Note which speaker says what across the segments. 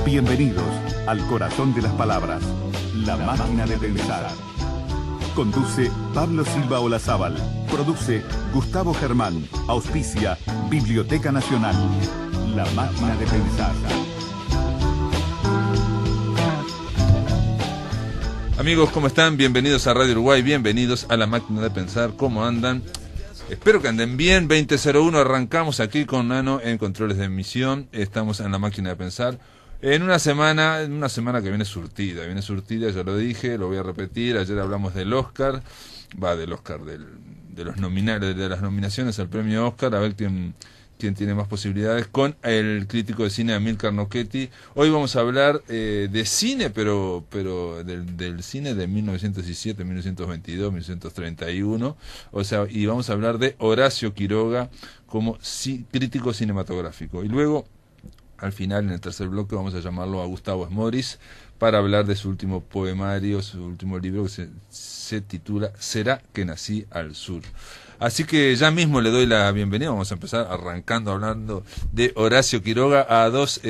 Speaker 1: Bienvenidos al corazón de las palabras, la máquina de pensar. Conduce Pablo Silva Olazábal. Produce Gustavo Germán. Auspicia Biblioteca Nacional. La máquina de pensar.
Speaker 2: Amigos, ¿cómo están? Bienvenidos a Radio Uruguay, bienvenidos a La Máquina de Pensar. ¿Cómo andan? Espero que anden bien. 2001 arrancamos aquí con Nano en controles de emisión. Estamos en La Máquina de Pensar. En una semana que viene surtida, ya lo dije, lo voy a repetir. Ayer hablamos del Oscar, de las nominaciones al premio Oscar, a ver quién tiene más posibilidades, con el crítico de cine Amílcar Nochetti. Hoy vamos a hablar de cine, pero del cine de 1917, 1922, 1931, y vamos a hablar de Horacio Quiroga como crítico cinematográfico. Y luego, al final, en el tercer bloque, vamos a llamarlo a Gustavo Esmoris para hablar de su último poemario, su último libro que se titula ¿Será que nací al sur? Así que ya mismo le doy la bienvenida. Vamos a empezar arrancando hablando de Horacio Quiroga a dos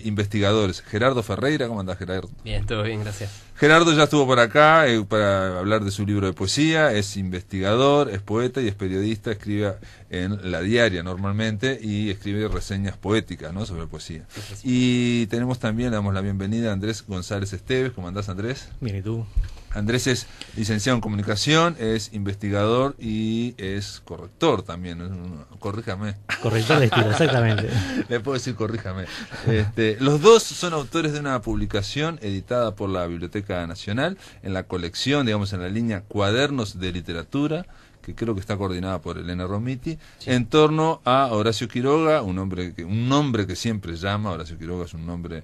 Speaker 2: investigadores. Gerardo Ferreira, ¿cómo andás, Gerardo?
Speaker 3: Bien, todo bien, gracias.
Speaker 2: Gerardo ya estuvo por acá para hablar de su libro de poesía. Es investigador, es poeta y es periodista. Escribe en La Diaria normalmente y escribe reseñas poéticas, ¿no?, sobre poesía. Y tenemos también, le damos la bienvenida a Andrés González Esteves. ¿Cómo andás, Andrés?
Speaker 4: Bien, ¿y tú?
Speaker 2: Andrés es licenciado en comunicación, es investigador y es corrector también. Corríjame.
Speaker 4: Corrector de estilo, exactamente.
Speaker 2: Le puedo decir corríjame. Los dos son autores de una publicación editada por la Biblioteca Nacional en la colección, digamos, en la línea Cuadernos de Literatura, que creo que está coordinada por Elena Romiti, sí, en torno a Horacio Quiroga, un nombre que siempre llama. Horacio Quiroga es un nombre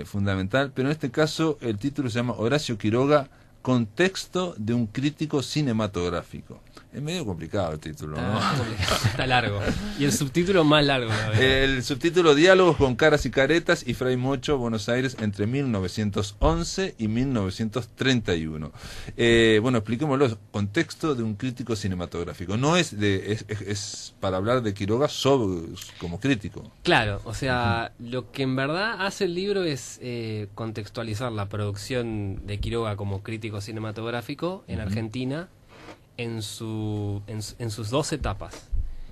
Speaker 2: fundamental, pero en este caso el título se llama Horacio Quiroga, contexto de un crítico cinematográfico. Es medio complicado el título, ¿no?
Speaker 3: Está largo. Y el subtítulo más largo.
Speaker 2: El subtítulo: Diálogos con caras y caretas y Fray Mocho, Buenos Aires, entre 1911 y 1931. Bueno, expliquémoslo. Contexto de un crítico cinematográfico. No es para hablar de Quiroga como crítico.
Speaker 3: Claro, o sea, lo que en verdad hace el libro es contextualizar la producción de Quiroga como crítico cinematográfico en Argentina en sus dos etapas.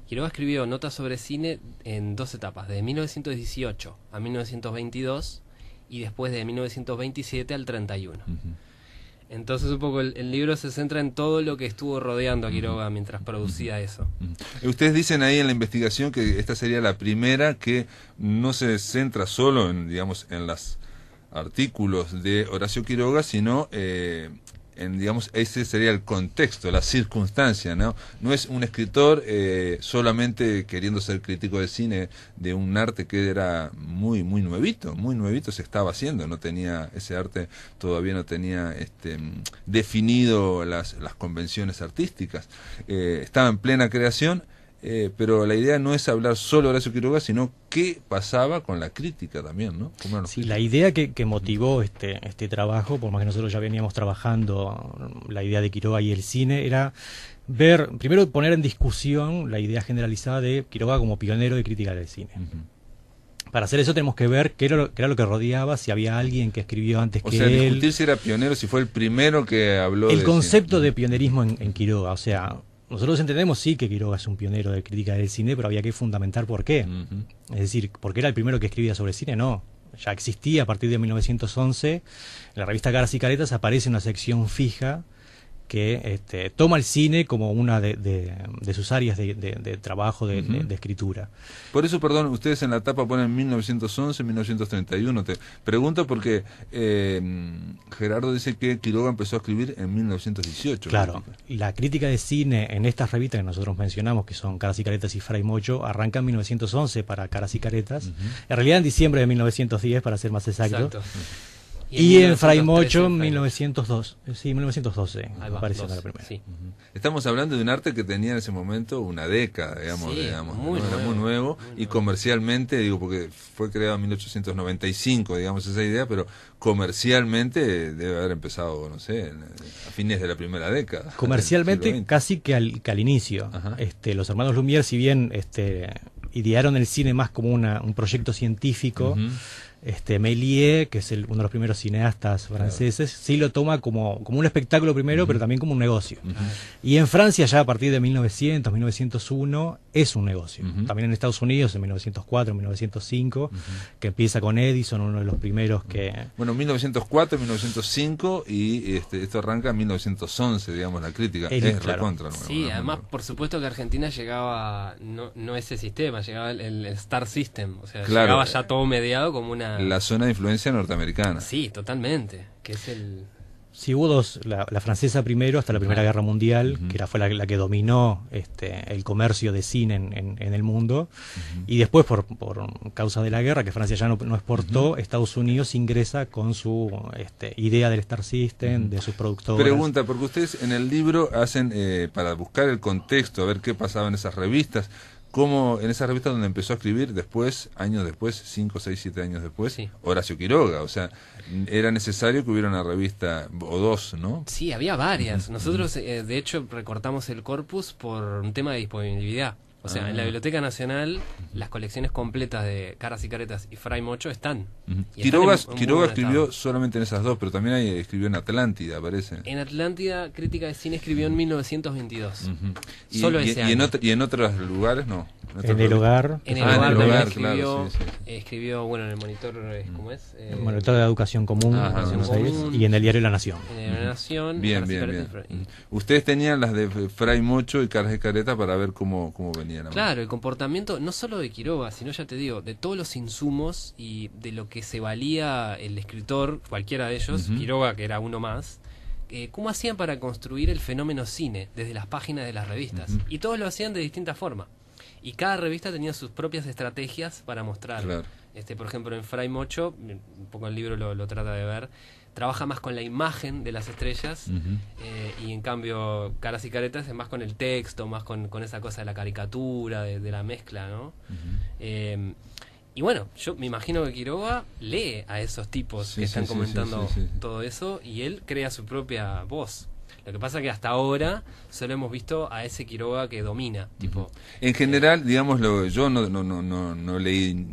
Speaker 3: Quiroga escribió notas sobre cine en dos etapas, de 1918 a 1922 y después de 1927 al 31. Entonces un poco el libro se centra en todo lo que estuvo rodeando a Quiroga mientras producía eso.
Speaker 2: Ustedes dicen ahí en la investigación que esta sería la primera que no se centra solo en los artículos de Horacio Quiroga, sino digamos, ese sería el contexto, la circunstancia, ¿no? No es un escritor solamente queriendo ser crítico de cine de un arte que era muy nuevito se estaba haciendo, no tenía ese arte, todavía no tenía definido las convenciones artísticas, estaba en plena creación. Pero la idea no es hablar solo de Horacio Quiroga, sino qué pasaba con la crítica también, ¿no?
Speaker 4: Sí, la idea que motivó este trabajo, por más que nosotros ya veníamos trabajando la idea de Quiroga y el cine, era primero poner en discusión la idea generalizada de Quiroga como pionero de crítica del cine. Para hacer eso tenemos que ver qué era lo que rodeaba, si había alguien que escribió antes que él.
Speaker 2: Discutir si era pionero, si fue el primero que habló
Speaker 4: el concepto de pionerismo en Quiroga, o sea, nosotros entendemos sí que Quiroga es un pionero de crítica del cine, pero había que fundamentar por qué. Es decir, ¿por qué era el primero que escribía sobre cine? No, ya existía a partir de 1911. En la revista Caras y Caretas aparece una sección fija que toma el cine como una de sus áreas de trabajo, de escritura.
Speaker 2: Por eso, perdón, ustedes en la tapa ponen 1911, 1931. Te pregunto porque Gerardo dice que Quiroga empezó a escribir en 1918.
Speaker 4: Claro, y la crítica de cine en estas revistas que nosotros mencionamos, que son Caras y Caretas y Fray Mocho, arranca en 1911 para Caras y Caretas. En realidad en diciembre de 1910, para ser más exacto. Y en Fray Mocho, en 1902. Sí, 1912, me parece la primera.
Speaker 3: Sí.
Speaker 2: Estamos hablando de un arte que tenía en ese momento una década, digamos, era muy nuevo, y comercialmente, porque fue creado en 1895, digamos, esa idea, pero comercialmente debe haber empezado, no sé, a fines de la primera década.
Speaker 4: Comercialmente casi que al inicio. Los hermanos Lumière, si bien idearon el cine más como un proyecto científico, Méliès, que es uno de los primeros cineastas franceses, sí lo toma como un espectáculo primero, pero también como un negocio. Y en Francia ya a partir de 1900, 1901 es un negocio. También en Estados Unidos en 1904, 1905, que empieza con Edison, uno de los primeros que...
Speaker 2: Bueno, 1904, 1905 y esto arranca en 1911, digamos, la crítica. Es
Speaker 4: claro.
Speaker 2: recontra.
Speaker 3: Sí, además, por supuesto que Argentina llegaba, no ese sistema, llegaba el Star System, o sea,
Speaker 2: Claro.
Speaker 3: llegaba ya todo mediado como una...
Speaker 2: La zona de influencia norteamericana.
Speaker 3: Sí, totalmente, que es el...
Speaker 4: Sí, hubo dos, la francesa primero hasta la Primera Guerra Mundial, que fue la que dominó el comercio de cine en el mundo, y después por causa de la guerra, que Francia ya no exportó, Estados Unidos ingresa con su idea del Star System, de sus productores.
Speaker 2: Pregunta, porque ustedes en el libro hacen, para buscar el contexto, a ver qué pasaba en esas revistas, cómo en esa revista donde empezó a escribir después, años después, 5, 6, 7 años después,
Speaker 3: Sí.
Speaker 2: Horacio Quiroga, o sea, era necesario que hubiera una revista o dos, ¿no?
Speaker 3: Sí, había varias. Nosotros, de hecho, recortamos el corpus por un tema de disponibilidad. O sea, en la Biblioteca Nacional, las colecciones completas de Caras y Caretas y Fray Mocho están. Y
Speaker 2: Quiroga
Speaker 3: están en muy buen
Speaker 2: escribió
Speaker 3: estado.
Speaker 2: solamente en esas dos, pero también escribió en Atlántida, parece.
Speaker 3: En Atlántida, Crítica de Cine escribió en 1922.
Speaker 2: Y,
Speaker 3: Solo
Speaker 2: y-
Speaker 3: ese
Speaker 2: y
Speaker 3: año.
Speaker 2: en otros lugares no.
Speaker 4: En el hogar,
Speaker 3: En el
Speaker 2: Ah, en
Speaker 3: hogar
Speaker 2: el
Speaker 3: también
Speaker 2: hogar,
Speaker 3: escribió,
Speaker 2: claro, sí, sí.
Speaker 3: escribió, bueno, en el monitor, ¿cómo es?
Speaker 4: Monitor de Educación Común,
Speaker 2: Ajá,
Speaker 4: en Buenos
Speaker 3: Educación
Speaker 4: Aires,
Speaker 3: Común.
Speaker 4: y en el diario La Nación.
Speaker 3: En La Nación.
Speaker 2: Bien,
Speaker 3: Caras y
Speaker 2: bien,
Speaker 3: Caretas
Speaker 2: bien.
Speaker 3: y Fray-
Speaker 2: Ustedes tenían las de Fray Mocho y Caras de Careta para ver cómo venía la mano.
Speaker 3: Claro, el comportamiento no solo de Quiroga, sino ya te digo, de todos los insumos y de lo que se valía el escritor, cualquiera de ellos, Quiroga que era uno más, cómo hacían para construir el fenómeno cine desde las páginas de las revistas. Y todos lo hacían de distinta forma. Y cada revista tenía sus propias estrategias para mostrar.
Speaker 2: Claro.
Speaker 3: Por ejemplo, en Fray Mocho, un poco el libro lo trata de ver, trabaja más con la imagen de las estrellas y en cambio Caras y Caretas es más con el texto, más con esa cosa de la caricatura, de la mezcla, ¿no? Y bueno, yo me imagino que Quiroga lee a esos tipos
Speaker 2: Sí,
Speaker 3: que están
Speaker 2: sí, sí,
Speaker 3: comentando
Speaker 2: sí, sí, sí.
Speaker 3: todo eso y él crea su propia voz. Lo que pasa que hasta ahora solo hemos visto a ese Quiroga que domina, tipo...
Speaker 2: En general, digámoslo, yo no leí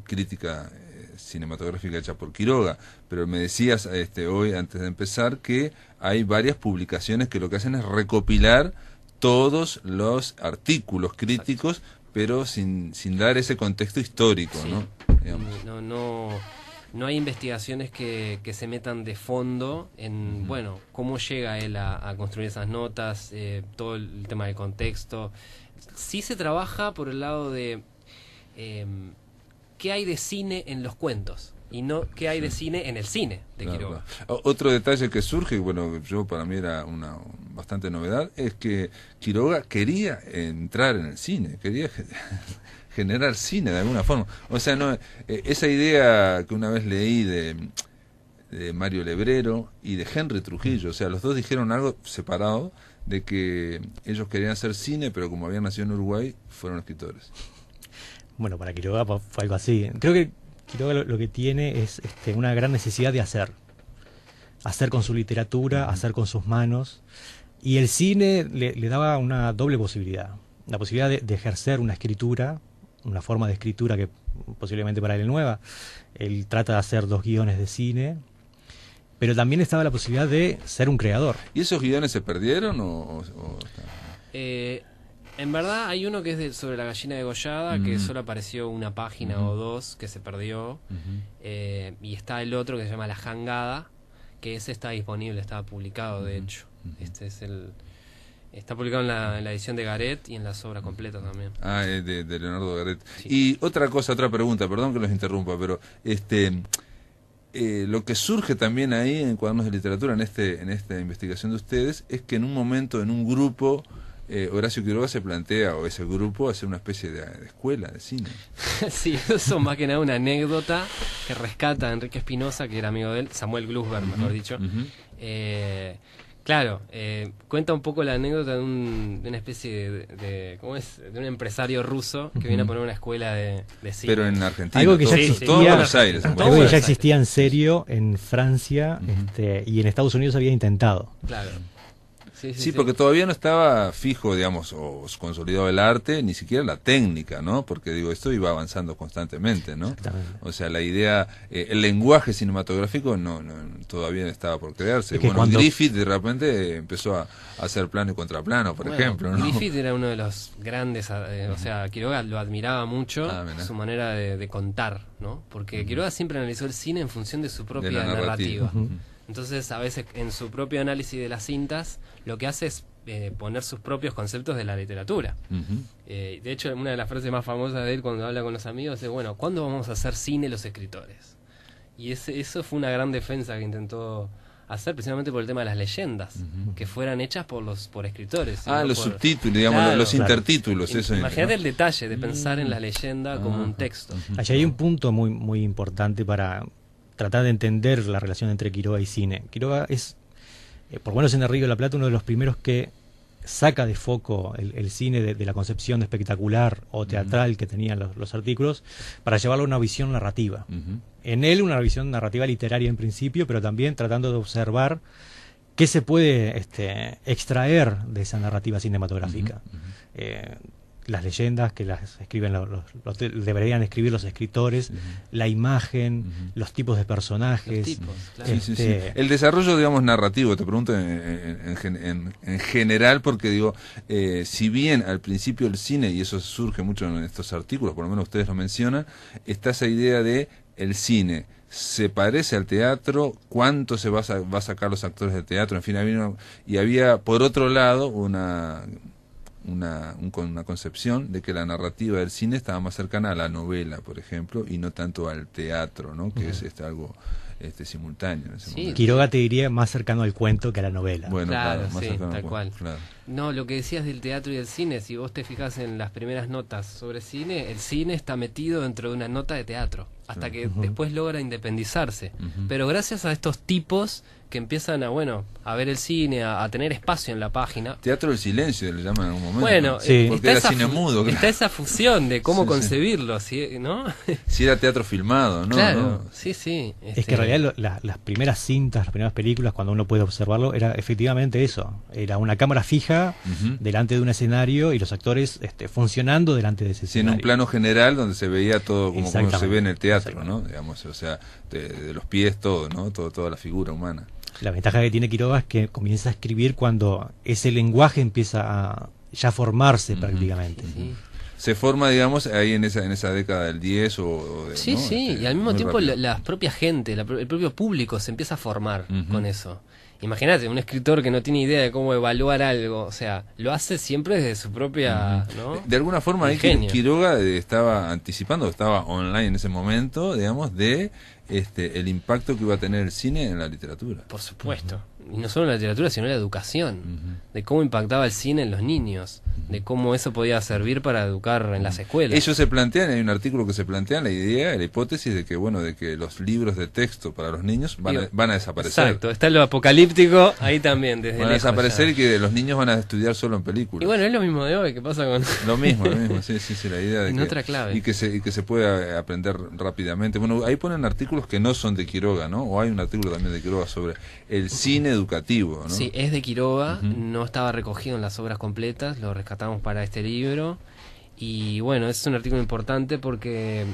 Speaker 2: crítica cinematográfica hecha por Quiroga, pero me decías hoy, antes de empezar, que hay varias publicaciones que lo que hacen es recopilar todos los artículos críticos, pero sin dar ese contexto histórico,
Speaker 3: Sí.
Speaker 2: ¿no? Digamos.
Speaker 3: No hay investigaciones que se metan de fondo en, bueno, cómo llega él a construir esas notas, todo el tema del contexto. Sí se trabaja por el lado de qué hay de cine en los cuentos y no qué hay de cine en el cine de
Speaker 2: Claro,
Speaker 3: Quiroga.
Speaker 2: claro. Otro detalle que surge, bueno, para mí era una bastante novedad, es que Quiroga quería entrar en el cine, quería generar cine de alguna forma. O sea, no esa idea que una vez leí de Mario Lebrero y de Henry Trujillo, o sea, los dos dijeron algo separado de que ellos querían hacer cine, pero como habían nacido en Uruguay, fueron escritores.
Speaker 4: Bueno, para Quiroga fue algo así. Creo que Quiroga lo que tiene es una gran necesidad de hacer con su literatura, hacer con sus manos, y el cine le daba una doble posibilidad, la posibilidad de ejercer una escritura, una forma de escritura que posiblemente para él es nueva. Él trata de hacer 2 guiones de cine, pero también estaba la posibilidad de ser un creador.
Speaker 2: ¿Y esos guiones se perdieron o
Speaker 3: En verdad hay uno que es sobre la gallina degollada, que solo apareció una página o dos, que se perdió, y está el otro que se llama La Jangada, que ese está disponible, está publicado de hecho. Está publicado en la edición de Garet y en las obras completas también.
Speaker 2: Ah, de Leonardo Garet.
Speaker 3: Sí.
Speaker 2: Y otra pregunta, perdón que los interrumpa, pero lo que surge también ahí en Cuadernos de Literatura, en esta investigación de ustedes, es que en un momento, en un grupo, Horacio Quiroga se plantea, o ese grupo, hacer una especie de escuela de cine.
Speaker 3: Sí, eso es más que nada una anécdota que rescata a Enrique Espinosa, que era amigo de él, Samuel Glusberg, mejor dicho. Claro, cuenta un poco la anécdota de una especie de ¿cómo es? De un empresario ruso que viene a poner una escuela de cine.
Speaker 2: Pero en Argentina,
Speaker 4: Algo que ya
Speaker 2: todo
Speaker 4: existía,
Speaker 2: Buenos Aires.
Speaker 3: en todo
Speaker 4: algo que
Speaker 3: Buenos
Speaker 4: ya
Speaker 3: Aires.
Speaker 4: existía en serio en Francia, y en Estados Unidos había intentado.
Speaker 3: Claro.
Speaker 2: Sí, porque todavía no estaba fijo, digamos, o consolidado el arte, ni siquiera la técnica, ¿no? Porque, digo, esto iba avanzando constantemente, ¿no?
Speaker 4: Exactamente.
Speaker 2: O sea, la idea, el lenguaje cinematográfico no todavía estaba por crearse.
Speaker 4: Es que
Speaker 2: bueno, Griffith de repente empezó a hacer plano y contraplano, por ejemplo, ¿no?
Speaker 3: Griffith era uno de los grandes, o sea, Quiroga lo admiraba mucho, su manera de contar, ¿no? Porque Quiroga siempre analizó el cine en función de su propia narrativa. Entonces, a veces, en su propio análisis de las cintas, lo que hace es poner sus propios conceptos de la literatura. De hecho, una de las frases más famosas de él cuando habla con los amigos es, bueno, ¿cuándo vamos a hacer cine los escritores? Y eso fue una gran defensa que intentó hacer, precisamente por el tema de las leyendas, que fueran hechas por escritores.
Speaker 2: Los subtítulos, digamos, los intertítulos. Eso
Speaker 3: Imagínate el detalle de pensar en la leyenda como un texto.
Speaker 4: Allí hay un punto muy, muy importante para tratar de entender la relación entre Quiroga y cine. Quiroga es, por lo menos en El Río de la Plata, uno de los primeros que saca de foco el cine de la concepción espectacular o teatral que tenían los artículos para llevarlo a una visión narrativa. En él una visión narrativa literaria en principio, pero también tratando de observar qué se puede extraer de esa narrativa cinematográfica. Las leyendas que las escriben deberían escribir los escritores, la imagen, los tipos de personajes.
Speaker 3: Los tipos, claro.
Speaker 2: El desarrollo, digamos, narrativo, te pregunto en general, porque digo, si bien al principio el cine, y eso surge mucho en estos artículos, por lo menos ustedes lo mencionan, está esa idea de el cine se parece al teatro, cuánto se va a sacar los actores de teatro, en fin, había por otro lado una concepción de que la narrativa del cine estaba más cercana a la novela, por ejemplo, y no tanto al teatro, ¿no? Que es algo simultáneo en ese momento.
Speaker 4: Quiroga te diría más cercano al cuento que a la novela.
Speaker 2: Bueno,
Speaker 3: claro,
Speaker 2: más cercano
Speaker 3: tal cual.
Speaker 2: Claro.
Speaker 3: No, lo que decías del teatro y del cine, si vos te fijas en las primeras notas sobre cine, el cine está metido dentro de una nota de teatro, hasta que después logra independizarse. Pero gracias a estos tipos que empiezan a ver el cine, a tener espacio en la página.
Speaker 2: Teatro del silencio le llaman en algún momento.
Speaker 3: Bueno,
Speaker 2: porque era cine mudo.
Speaker 3: Está esa fusión de cómo concebirlo, ¿no?
Speaker 2: Si era teatro filmado, ¿no?
Speaker 3: Claro,
Speaker 2: ¿no?
Speaker 3: sí.
Speaker 4: Es que en realidad las primeras cintas, las primeras películas, cuando uno puede observarlo, era efectivamente eso. Era una cámara fija delante de un escenario y los actores funcionando delante de ese escenario.
Speaker 2: En un plano general donde se veía todo como se ve en el teatro, ¿no? Digamos, o sea, de los pies todo, ¿no? Toda la figura humana.
Speaker 4: La ventaja que tiene Quiroga es que comienza a escribir cuando ese lenguaje empieza a ya formarse prácticamente.
Speaker 3: Sí.
Speaker 2: Se forma, digamos, ahí en esa década del 10 o de,
Speaker 3: Sí,
Speaker 2: ¿no?
Speaker 3: Y al mismo tiempo la propia gente, el propio público se empieza a formar con eso. Imagínate, un escritor que no tiene idea de cómo evaluar algo, o sea, lo hace siempre desde su propia, ¿no?
Speaker 2: De alguna forma ahí Quiroga estaba anticipando, estaba online en ese momento, digamos, de el impacto que iba a tener el cine en la literatura.
Speaker 3: Por supuesto. Y no solo en la literatura, sino en la educación. De cómo impactaba el cine en los niños. De cómo eso podía servir para educar en las escuelas.
Speaker 2: Ellos se plantean, hay un artículo que se plantea la idea, la hipótesis de que, de que los libros de texto para los niños van a desaparecer.
Speaker 3: Exacto, está lo apocalíptico ahí también, desde
Speaker 2: van a desaparecer y que los niños van a estudiar solo en películas.
Speaker 3: Y bueno, es lo mismo de hoy, que pasa con...
Speaker 2: Lo mismo, sí, la idea de
Speaker 3: en
Speaker 2: que...
Speaker 3: otra clave.
Speaker 2: Y que se pueda aprender rápidamente. Bueno, ahí ponen artículos que no son de Quiroga, ¿no? O hay un artículo también de Quiroga sobre el cine educativo, ¿no?
Speaker 3: Sí, es de Quiroga, no estaba recogido en las obras completas, lo rescatamos para este libro. Y bueno, es un artículo importante porque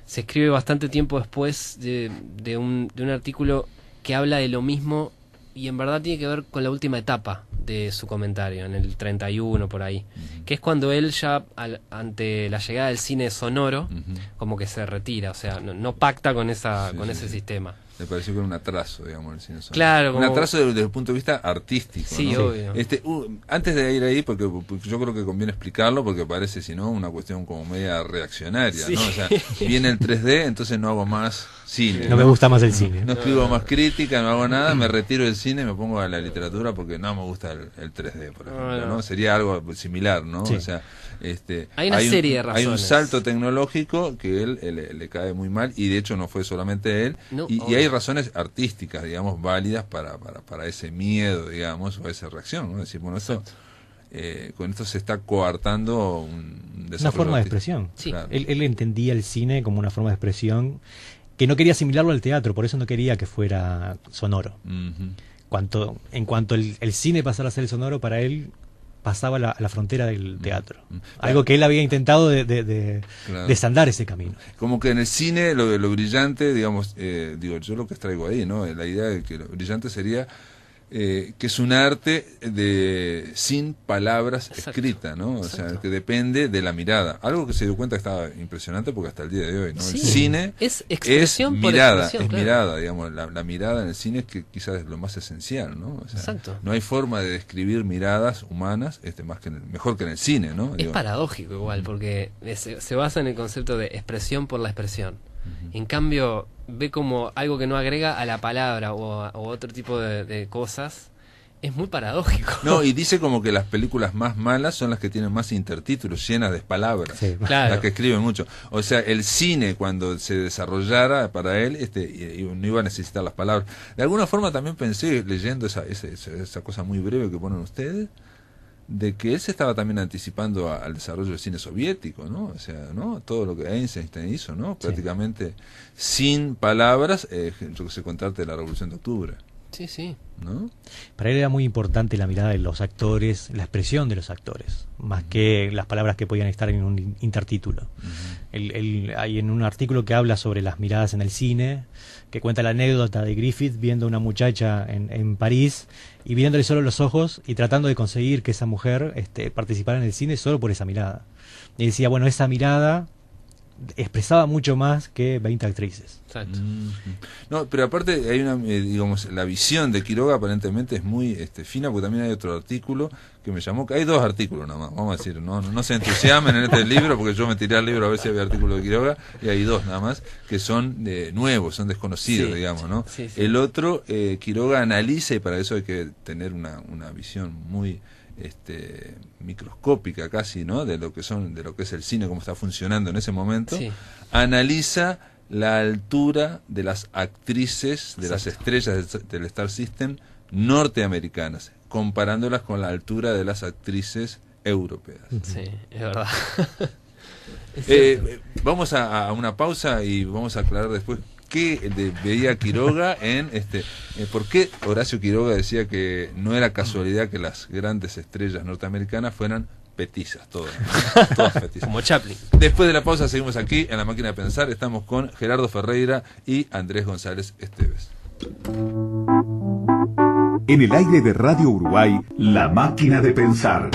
Speaker 3: se escribe bastante tiempo después de un artículo que habla de lo mismo y en verdad tiene que ver con la última etapa de su comentario, en el 31 por ahí, que es cuando él ya ante la llegada del cine sonoro como que se retira, o sea, no pacta con ese sistema.
Speaker 2: Le pareció que era un atraso, digamos, el cine sonoro.
Speaker 3: Claro,
Speaker 2: un atraso desde el punto de vista artístico.
Speaker 3: Sí,
Speaker 2: ¿no?
Speaker 3: obvio.
Speaker 2: Antes de ir ahí, porque yo creo que conviene explicarlo, porque parece, si no, una cuestión como media reaccionaria, ¿no? O sea, viene el 3D, entonces no hago más cine.
Speaker 4: No me gusta más el cine.
Speaker 2: No escribo más crítica, no hago nada, me retiro del cine, me pongo a la literatura porque no me gusta el 3D, por ejemplo, ¿no? Sería algo similar, ¿no?
Speaker 4: Sí.
Speaker 2: O sea,
Speaker 3: hay una serie de razones.
Speaker 2: Hay un salto tecnológico que él le cae muy mal, y de hecho no fue solamente él, y hay razones artísticas, digamos, válidas para ese miedo, digamos, o esa reacción, ¿no? Es decir, bueno, esto con esto se está coartando un desarrollo
Speaker 4: una forma de
Speaker 2: artístico.
Speaker 4: expresión.
Speaker 3: Sí.
Speaker 2: Claro.
Speaker 4: Él entendía el cine como una forma de expresión que no quería asimilarlo al teatro, por eso no quería que fuera sonoro. en cuanto el cine pasara a ser el sonoro, para él pasaba a la frontera del teatro. Algo que él había intentado de desandar ese camino.
Speaker 2: Como que en el cine lo brillante, digamos, yo lo que traigo ahí, ¿no? La idea de que lo brillante sería que es un arte sin palabras escritas, ¿no? O sea, que depende de la mirada. Algo que se dio cuenta que estaba impresionante porque hasta el día de hoy, ¿no?
Speaker 3: Sí,
Speaker 2: el cine
Speaker 3: es expresión
Speaker 2: es
Speaker 3: por
Speaker 2: mirada,
Speaker 3: expresión,
Speaker 2: es
Speaker 3: claro.
Speaker 2: mirada, digamos, la mirada en el cine es que quizás es lo más esencial, ¿no? O sea,
Speaker 3: Exacto.
Speaker 2: no hay forma de describir miradas humanas más que mejor que en el cine, ¿no?
Speaker 3: Es paradójico igual, porque se basa en el concepto de expresión por la expresión. En cambio, ve como algo que no agrega a la palabra o otro tipo de cosas. Es muy paradójico.
Speaker 2: No, y dice como que las películas más malas son las que tienen más intertítulos, llenas de palabras.
Speaker 4: Sí.
Speaker 3: Claro.
Speaker 2: Las que escriben mucho. O sea, el cine, cuando se desarrollara para él, no iba a necesitar las palabras. De alguna forma también pensé, leyendo esa cosa muy breve que ponen ustedes, de que él se estaba también anticipando al desarrollo del cine soviético, ¿no? O sea, ¿no? Todo lo que Einstein hizo, ¿no? Prácticamente sin palabras, yo que sé, contarte de la Revolución de Octubre,
Speaker 3: Sí, sí.
Speaker 2: ¿no?
Speaker 4: Para él era muy importante la mirada de los actores, la expresión de los actores, más que las palabras que podían estar en un intertítulo. Hay en un artículo que habla sobre las miradas en el cine, que cuenta la anécdota de Griffith viendo a una muchacha en París y viéndole solo los ojos y tratando de conseguir que esa mujer participara en el cine solo por esa mirada. Y decía, bueno, esa mirada expresaba mucho más que 20 actrices.
Speaker 3: Exacto.
Speaker 2: No, pero aparte hay una, digamos, la visión de Quiroga aparentemente es muy fina, porque también hay otro artículo que me llamó, que hay 2 artículos nada más, vamos a decir, no se entusiasmen en este libro, porque yo me tiré al libro a ver si había artículos de Quiroga, y hay 2 nada más, que son nuevos, son desconocidos,
Speaker 3: Sí,
Speaker 2: digamos, ¿no?
Speaker 3: sí, sí.
Speaker 2: El otro, Quiroga analiza, y para eso hay que tener una visión muy microscópica casi, ¿no? de lo que es el cine, cómo está funcionando en ese momento.
Speaker 3: Sí.
Speaker 2: Analiza la altura de las actrices, de las estrellas del Star System norteamericanas, comparándolas con la altura de las actrices europeas.
Speaker 3: Sí, es verdad.
Speaker 2: Vamos a una pausa y vamos a aclarar después qué veía Quiroga por qué Horacio Quiroga decía que no era casualidad que las grandes estrellas norteamericanas fueran petizas, todas petizas.
Speaker 3: Como Chaplin.
Speaker 2: Después de la pausa seguimos aquí en La Máquina de Pensar. Estamos con Gerardo Ferreira y Andrés González Esteves.
Speaker 1: En el aire de Radio Uruguay, La Máquina de Pensar.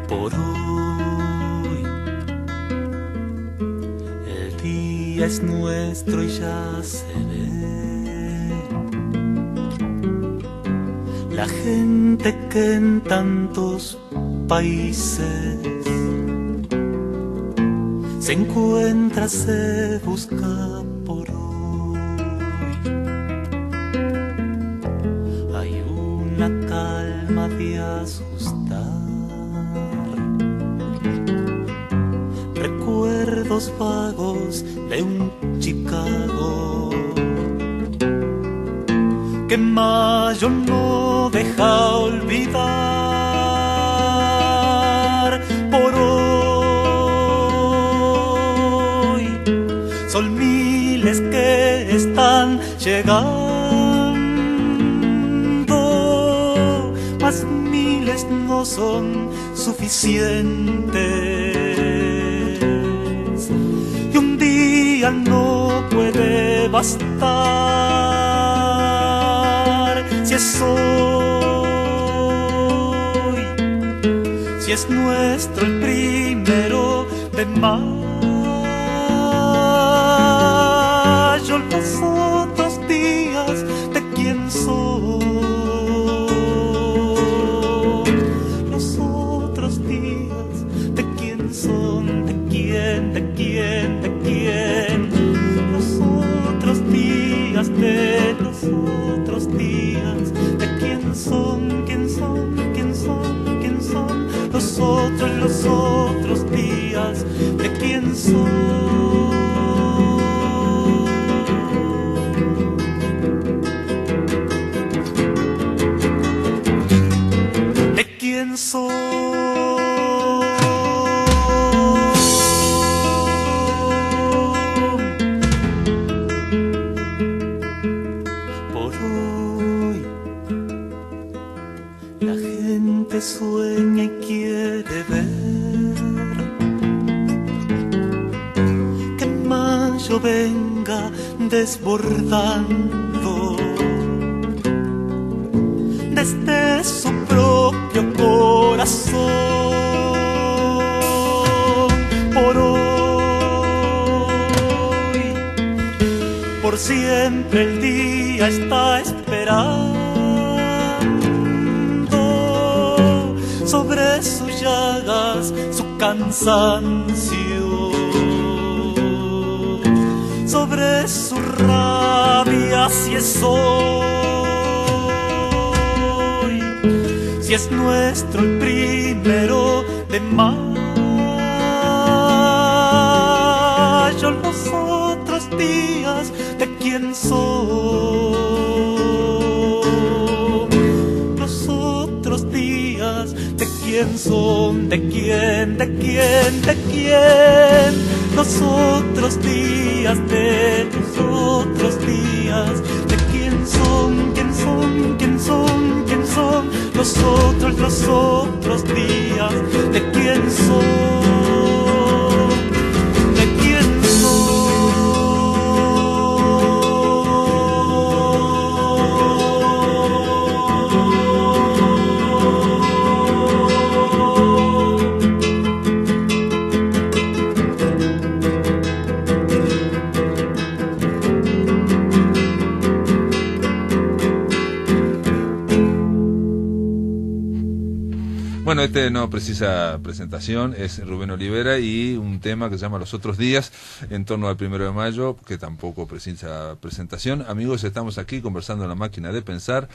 Speaker 5: Por hoy el día es nuestro y ya se ve. La gente que en tantos países se encuentra, se busca por hoy. Hay una calma de asustar, recuerdos vagos de un Chicago que Mayo no deja olvidar. Por hoy son miles que están llegando, mas miles no son suficientes y un día no puede bastar. Si es hoy, si es nuestro el 1 de mayo, los otros días de quién son, los otros días de quién son, de quién, de quién, de quién, los otros días de los otros días de quién son, quién son, quién son, quién son, los otros días de quién son. quién soy. Por hoy la gente sueña y quiere ver que mayo venga desbordando desde su propio corazón. Por hoy, por siempre el día está esperando sobre sus llagas su cansancio, sobre su rabia si es hoy, si es nuestro el primero de mayo. Los otros días de quién son, los otros días de quién son, de quién, de quién, de quién. Los otros días de los otros días de quién son, quién son, quién son, quién son. Los otros días de quién son.
Speaker 2: Bueno, este no precisa presentación, es Rubén Olivera y un tema que se llama Los Otros Días, en torno al 1 de mayo, que tampoco precisa presentación. Amigos, estamos aquí conversando en la máquina de pensar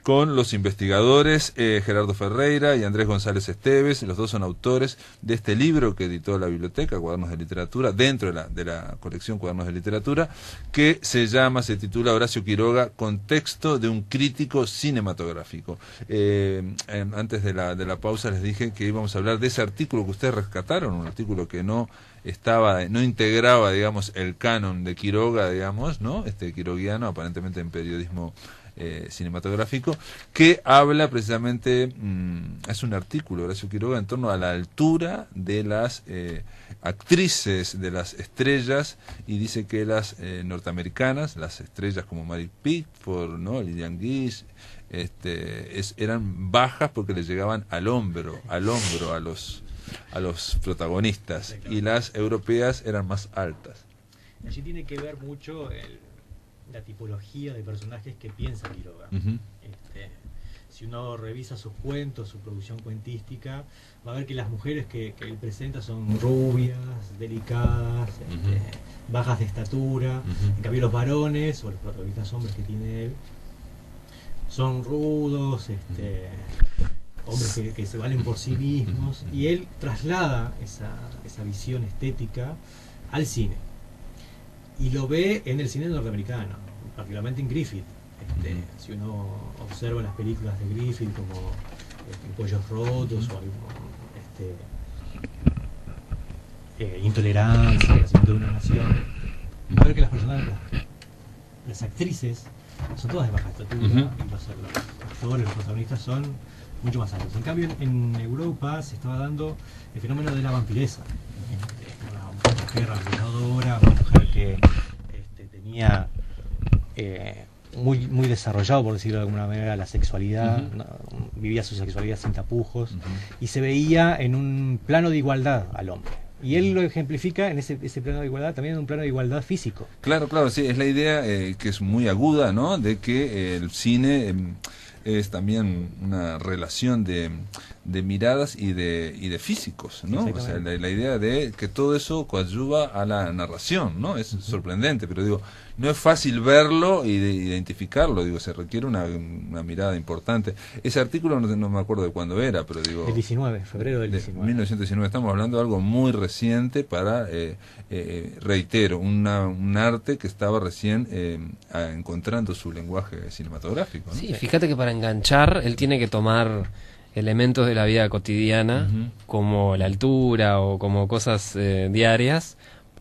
Speaker 2: con los investigadores Gerardo Ferreira y Andrés González Esteves. Los dos son autores de este libro que editó la biblioteca, Cuadernos de Literatura, dentro de la colección Cuadernos de Literatura, que se titula Horacio Quiroga, Contexto de un crítico cinematográfico. Antes de la pausa les dije que íbamos a hablar de ese artículo que ustedes rescataron, un artículo que no integraba, digamos, el canon de Quiroga, digamos, ¿no? Quiroguiano, aparentemente en periodismo cinematográfico, que habla precisamente, es un artículo, Horacio Quiroga, en torno a la altura de las actrices, de las estrellas, y dice que las norteamericanas, las estrellas como Mary Pickford, ¿no? Lillian Gish, eran bajas porque les llegaban al hombro a los protagonistas, y las europeas eran más altas.
Speaker 4: Allí tiene que ver mucho la tipología de personajes que piensa Quiroga. Si uno revisa sus cuentos, su producción cuentística, va a ver que las mujeres que él presenta son rubias, delicadas, bajas de estatura. En cambio los varones, o los protagonistas hombres que tiene él, son rudos, hombres que se valen por sí mismos, y él traslada esa visión estética al cine. Y lo ve en el cine norteamericano, particularmente en Griffith. Si uno observa las películas de Griffith como Pollos Rotos o Intolerancia, El nacimiento de una nación, va a ver que las personas, las actrices, son todas de baja estatura, y los actores, los protagonistas son mucho más altos. En cambio, en Europa se estaba dando el fenómeno de la vampiresa. Una mujer arrolladora, una mujer que tenía muy desarrollado, por decirlo de alguna manera, la sexualidad, ¿no? Vivía su sexualidad sin tapujos, y se veía en un plano de igualdad al hombre. Y él lo ejemplifica en ese plano de igualdad, también en un plano de igualdad físico. Claro,
Speaker 2: sí, es la idea que es muy aguda, ¿no? De que el cine es también una relación de miradas y de físicos, ¿no? O sea, la idea de que todo eso coadyuva a la narración, ¿no? Es sorprendente, pero digo, no es fácil verlo y identificarlo, digo, se requiere una mirada importante. Ese artículo no me acuerdo de cuándo era, pero digo...
Speaker 4: El 19, febrero del 19.
Speaker 2: 1919, estamos hablando de algo muy reciente para, reitero, un arte que estaba recién encontrando su lenguaje cinematográfico, ¿no?
Speaker 3: Sí, fíjate que para enganchar él tiene que tomar elementos de la vida cotidiana, como la altura o como cosas diarias,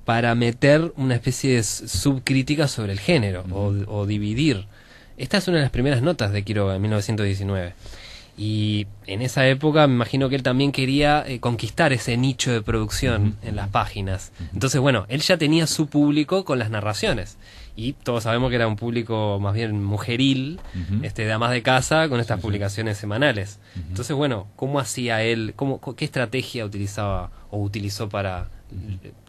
Speaker 3: para meter una especie de subcrítica sobre el género o dividir. Esta es una de las primeras notas de Quiroga en 1919. Y en esa época me imagino que él también quería conquistar ese nicho de producción en las páginas. Entonces, bueno, él ya tenía su público con las narraciones. Y todos sabemos que era un público más bien mujeril, de amas de casa, con estas publicaciones semanales. Entonces, bueno, ¿cómo hacía él? ¿Qué estrategia utilizaba o utilizó para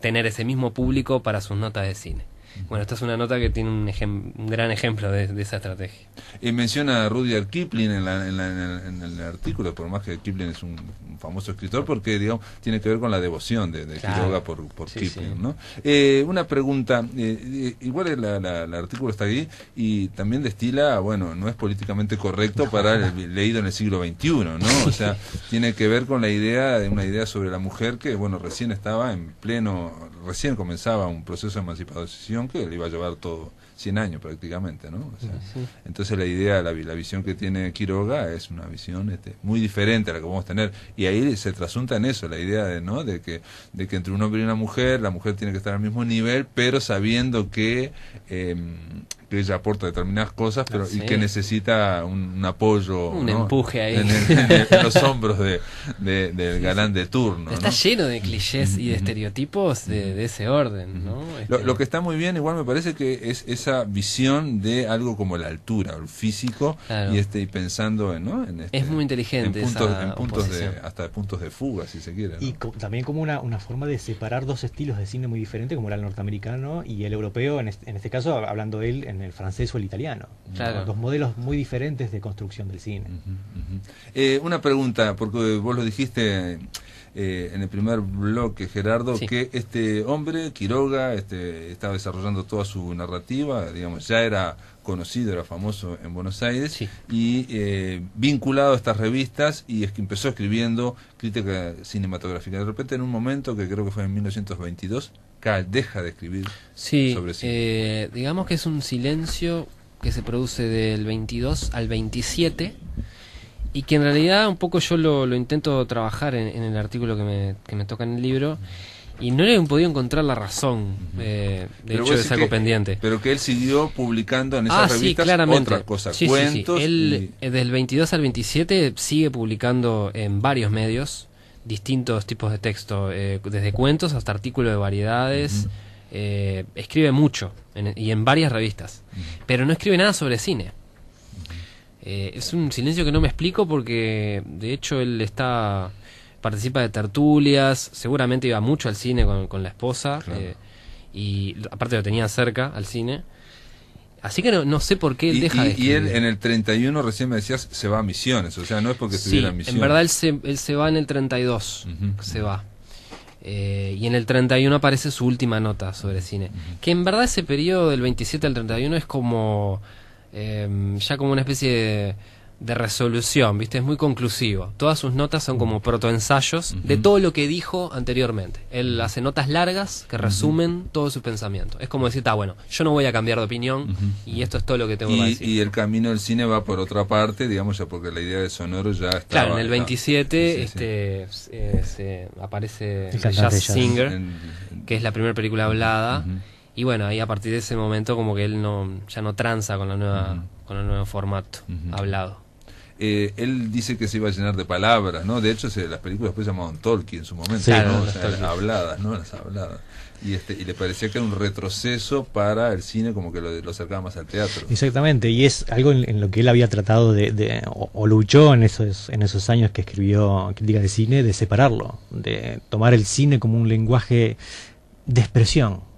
Speaker 3: tener ese mismo público para sus notas de cine? Bueno, esta es una nota que tiene un gran ejemplo de esa estrategia.
Speaker 2: Y menciona a Rudyard Kipling en el artículo, por más que Kipling es un famoso escritor, porque digamos tiene que ver con la devoción de Quiroga por Kipling, ¿no? Una pregunta, igual el artículo está ahí y también destila, bueno, no es políticamente correcto para el leído en el siglo XXI, ¿no? O sea, tiene que ver con una idea sobre la mujer que, bueno, recién comenzaba un proceso de emancipación que le iba a llevar todo 100 años prácticamente, ¿no? O sea, entonces la idea, la visión que tiene Quiroga es una visión muy diferente a la que vamos a tener, y ahí se trasunta en eso, la idea de que entre un hombre y una mujer, la mujer tiene que estar al mismo nivel, pero sabiendo que ella aporta determinadas cosas, pero y que necesita un apoyo,
Speaker 3: un
Speaker 2: ¿no?
Speaker 3: empuje ahí
Speaker 2: en los hombros del galán de turno.
Speaker 3: Está, ¿no?, lleno de clichés y de estereotipos de ese orden, ¿no?
Speaker 2: Lo que está muy bien, igual me parece que es esa visión de algo como la altura, el físico, claro, y pensando en
Speaker 3: es muy inteligente
Speaker 2: en puntos hasta puntos de fuga, si se quiere, ¿no?
Speaker 4: Y también como una forma de separar dos estilos de cine muy diferentes, como era el norteamericano y el europeo, en este caso hablando de él en el francés o el italiano.
Speaker 3: Claro.
Speaker 4: Dos modelos muy diferentes de construcción del cine.
Speaker 2: Una pregunta, porque vos lo dijiste en el primer bloque, Gerardo, que este hombre, Quiroga, estaba desarrollando toda su narrativa, digamos, ya era conocido, era famoso en Buenos Aires, y vinculado a estas revistas, y es que empezó escribiendo crítica cinematográfica. De repente, en un momento, que creo que fue en 1922, deja de escribir sobre cine.
Speaker 3: Digamos que es un silencio que se produce del 22 al 27, y que en realidad un poco yo lo intento trabajar en el artículo que me toca en el libro, y no le he podido encontrar la razón. De hecho es algo pendiente.
Speaker 2: Pero que él siguió publicando en esas revistas otras cosas, cuentos.
Speaker 3: Él del 22 al 27 sigue publicando en varios medios distintos tipos de texto, desde cuentos hasta artículos de variedades. Escribe mucho y en varias revistas, pero no escribe nada sobre cine. Es un silencio que no me explico, porque de hecho él participa de tertulias, seguramente iba mucho al cine con la esposa, claro, y aparte lo tenía cerca al cine, así que no sé por qué él deja de escribir.
Speaker 2: Y él en el 31, recién me decías, se va a Misiones, o sea, no es porque estuviera en Misiones.
Speaker 3: En verdad él se va en el 32, se va. Y en el 31 aparece su última nota sobre cine, que en verdad ese periodo del 27 al 31 es como ya como una especie de resolución, ¿viste? Es muy conclusivo. Todas sus notas son como protoensayos de todo lo que dijo anteriormente. Él hace notas largas que resumen todo su pensamiento. Es como decir, bueno, yo no voy a cambiar de opinión y esto es todo lo que tengo que decir.
Speaker 2: Y el camino del cine va por otra parte, digamos, ya porque la idea de sonoro ya está.
Speaker 3: Claro, en el 27 se aparece Jazz Singer, que es la primera película hablada. Y bueno, ahí a partir de ese momento como que él ya no tranza con con el nuevo formato hablado.
Speaker 2: Él dice que se iba a llenar de palabras, ¿no? De hecho, las películas después llamaban Tolkien en su momento,
Speaker 3: claro,
Speaker 2: ¿no? O sea, las habladas, ¿no? Las habladas. Y le parecía que era un retroceso para el cine, como que lo acercaba más al teatro.
Speaker 4: Exactamente, y es algo en lo que él había tratado o luchó en esos años que escribió crítica de cine, de separarlo, de tomar el cine como un lenguaje de expresión.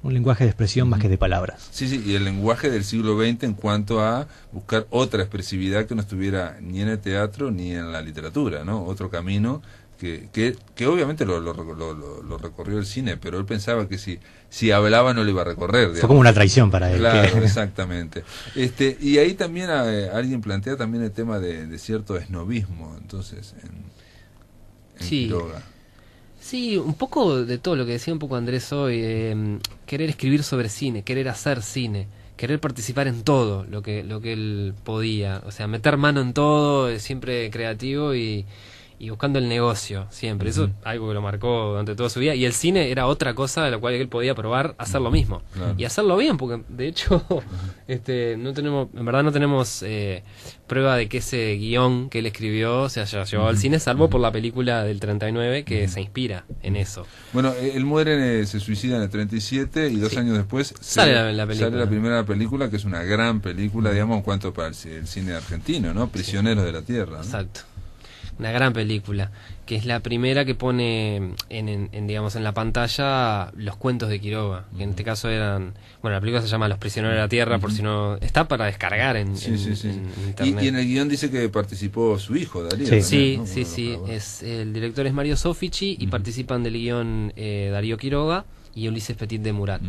Speaker 4: Un lenguaje de expresión más que de palabras.
Speaker 2: Sí, y el lenguaje del siglo XX en cuanto a buscar otra expresividad que no estuviera ni en el teatro ni en la literatura, ¿no? Otro camino que obviamente lo recorrió el cine, pero él pensaba que si hablaba no lo iba a recorrer, digamos.
Speaker 4: Fue como una traición para él.
Speaker 2: Claro, exactamente. Y ahí también alguien plantea también el tema de cierto esnobismo, entonces, en Quiroga.
Speaker 3: Sí, un poco de todo lo que decía un poco Andrés hoy, querer escribir sobre cine, querer hacer cine, querer participar en todo lo que él podía, o sea, meter mano en todo, siempre creativo y buscando el negocio, siempre. Eso es algo que lo marcó durante toda su vida. Y el cine era otra cosa de la cual él podía probar hacer lo mismo.
Speaker 2: Claro.
Speaker 3: Y hacerlo bien, porque de hecho no tenemos prueba de que ese guión que él escribió se haya llevado al cine, salvo por la película del 39 que se inspira en eso.
Speaker 2: Bueno, él muere, se suicida en el 37 y 2 años después
Speaker 3: sale la película.
Speaker 2: Sale la primera película, que es una gran película, digamos, en cuanto para el cine argentino, ¿no? Prisioneros de la Tierra, ¿no?
Speaker 3: Exacto. Una gran película, que es la primera que pone digamos en la pantalla los cuentos de Quiroga, que en este caso eran, bueno, la película se llama Los Prisioneros de la Tierra, por si no, está para descargar en internet.
Speaker 2: Y en el guión dice que participó su hijo, Darío.
Speaker 3: Sí,
Speaker 2: ¿no?
Speaker 3: sí, el director es Mario Sofici y participan del guión Darío Quiroga y Ulises Petit de Murat.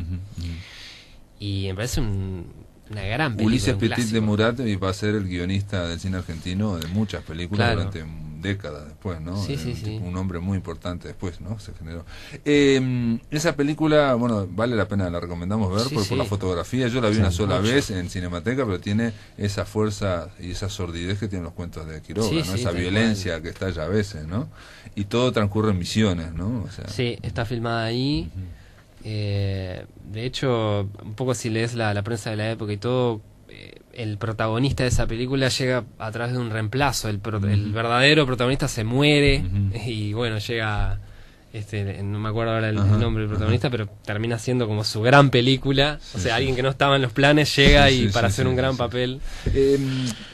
Speaker 3: Y me parece una gran película.
Speaker 2: Ulises Petit de Murat va a ser el guionista del cine argentino de muchas películas durante décadas después, ¿no?
Speaker 3: Sí.
Speaker 2: Un hombre muy importante después, ¿no? Se generó. Esa película, bueno, vale la pena, la recomendamos ver por la fotografía. Yo la vi una sola vez en Cinemateca, pero tiene esa fuerza y esa sordidez que tienen los cuentos de Quiroga, ¿no? Esa violencia que estalla a veces, ¿no? Y todo transcurre en Misiones, ¿no? O sea,
Speaker 3: sí, está filmada ahí. De hecho, un poco si lees la prensa de la época y todo, el protagonista de esa película llega a través de un reemplazo. El verdadero protagonista se muere y bueno, llega, no me acuerdo ahora el nombre del protagonista, pero termina siendo como su gran película. O sea, alguien que no estaba en los planes llega para hacer un gran papel.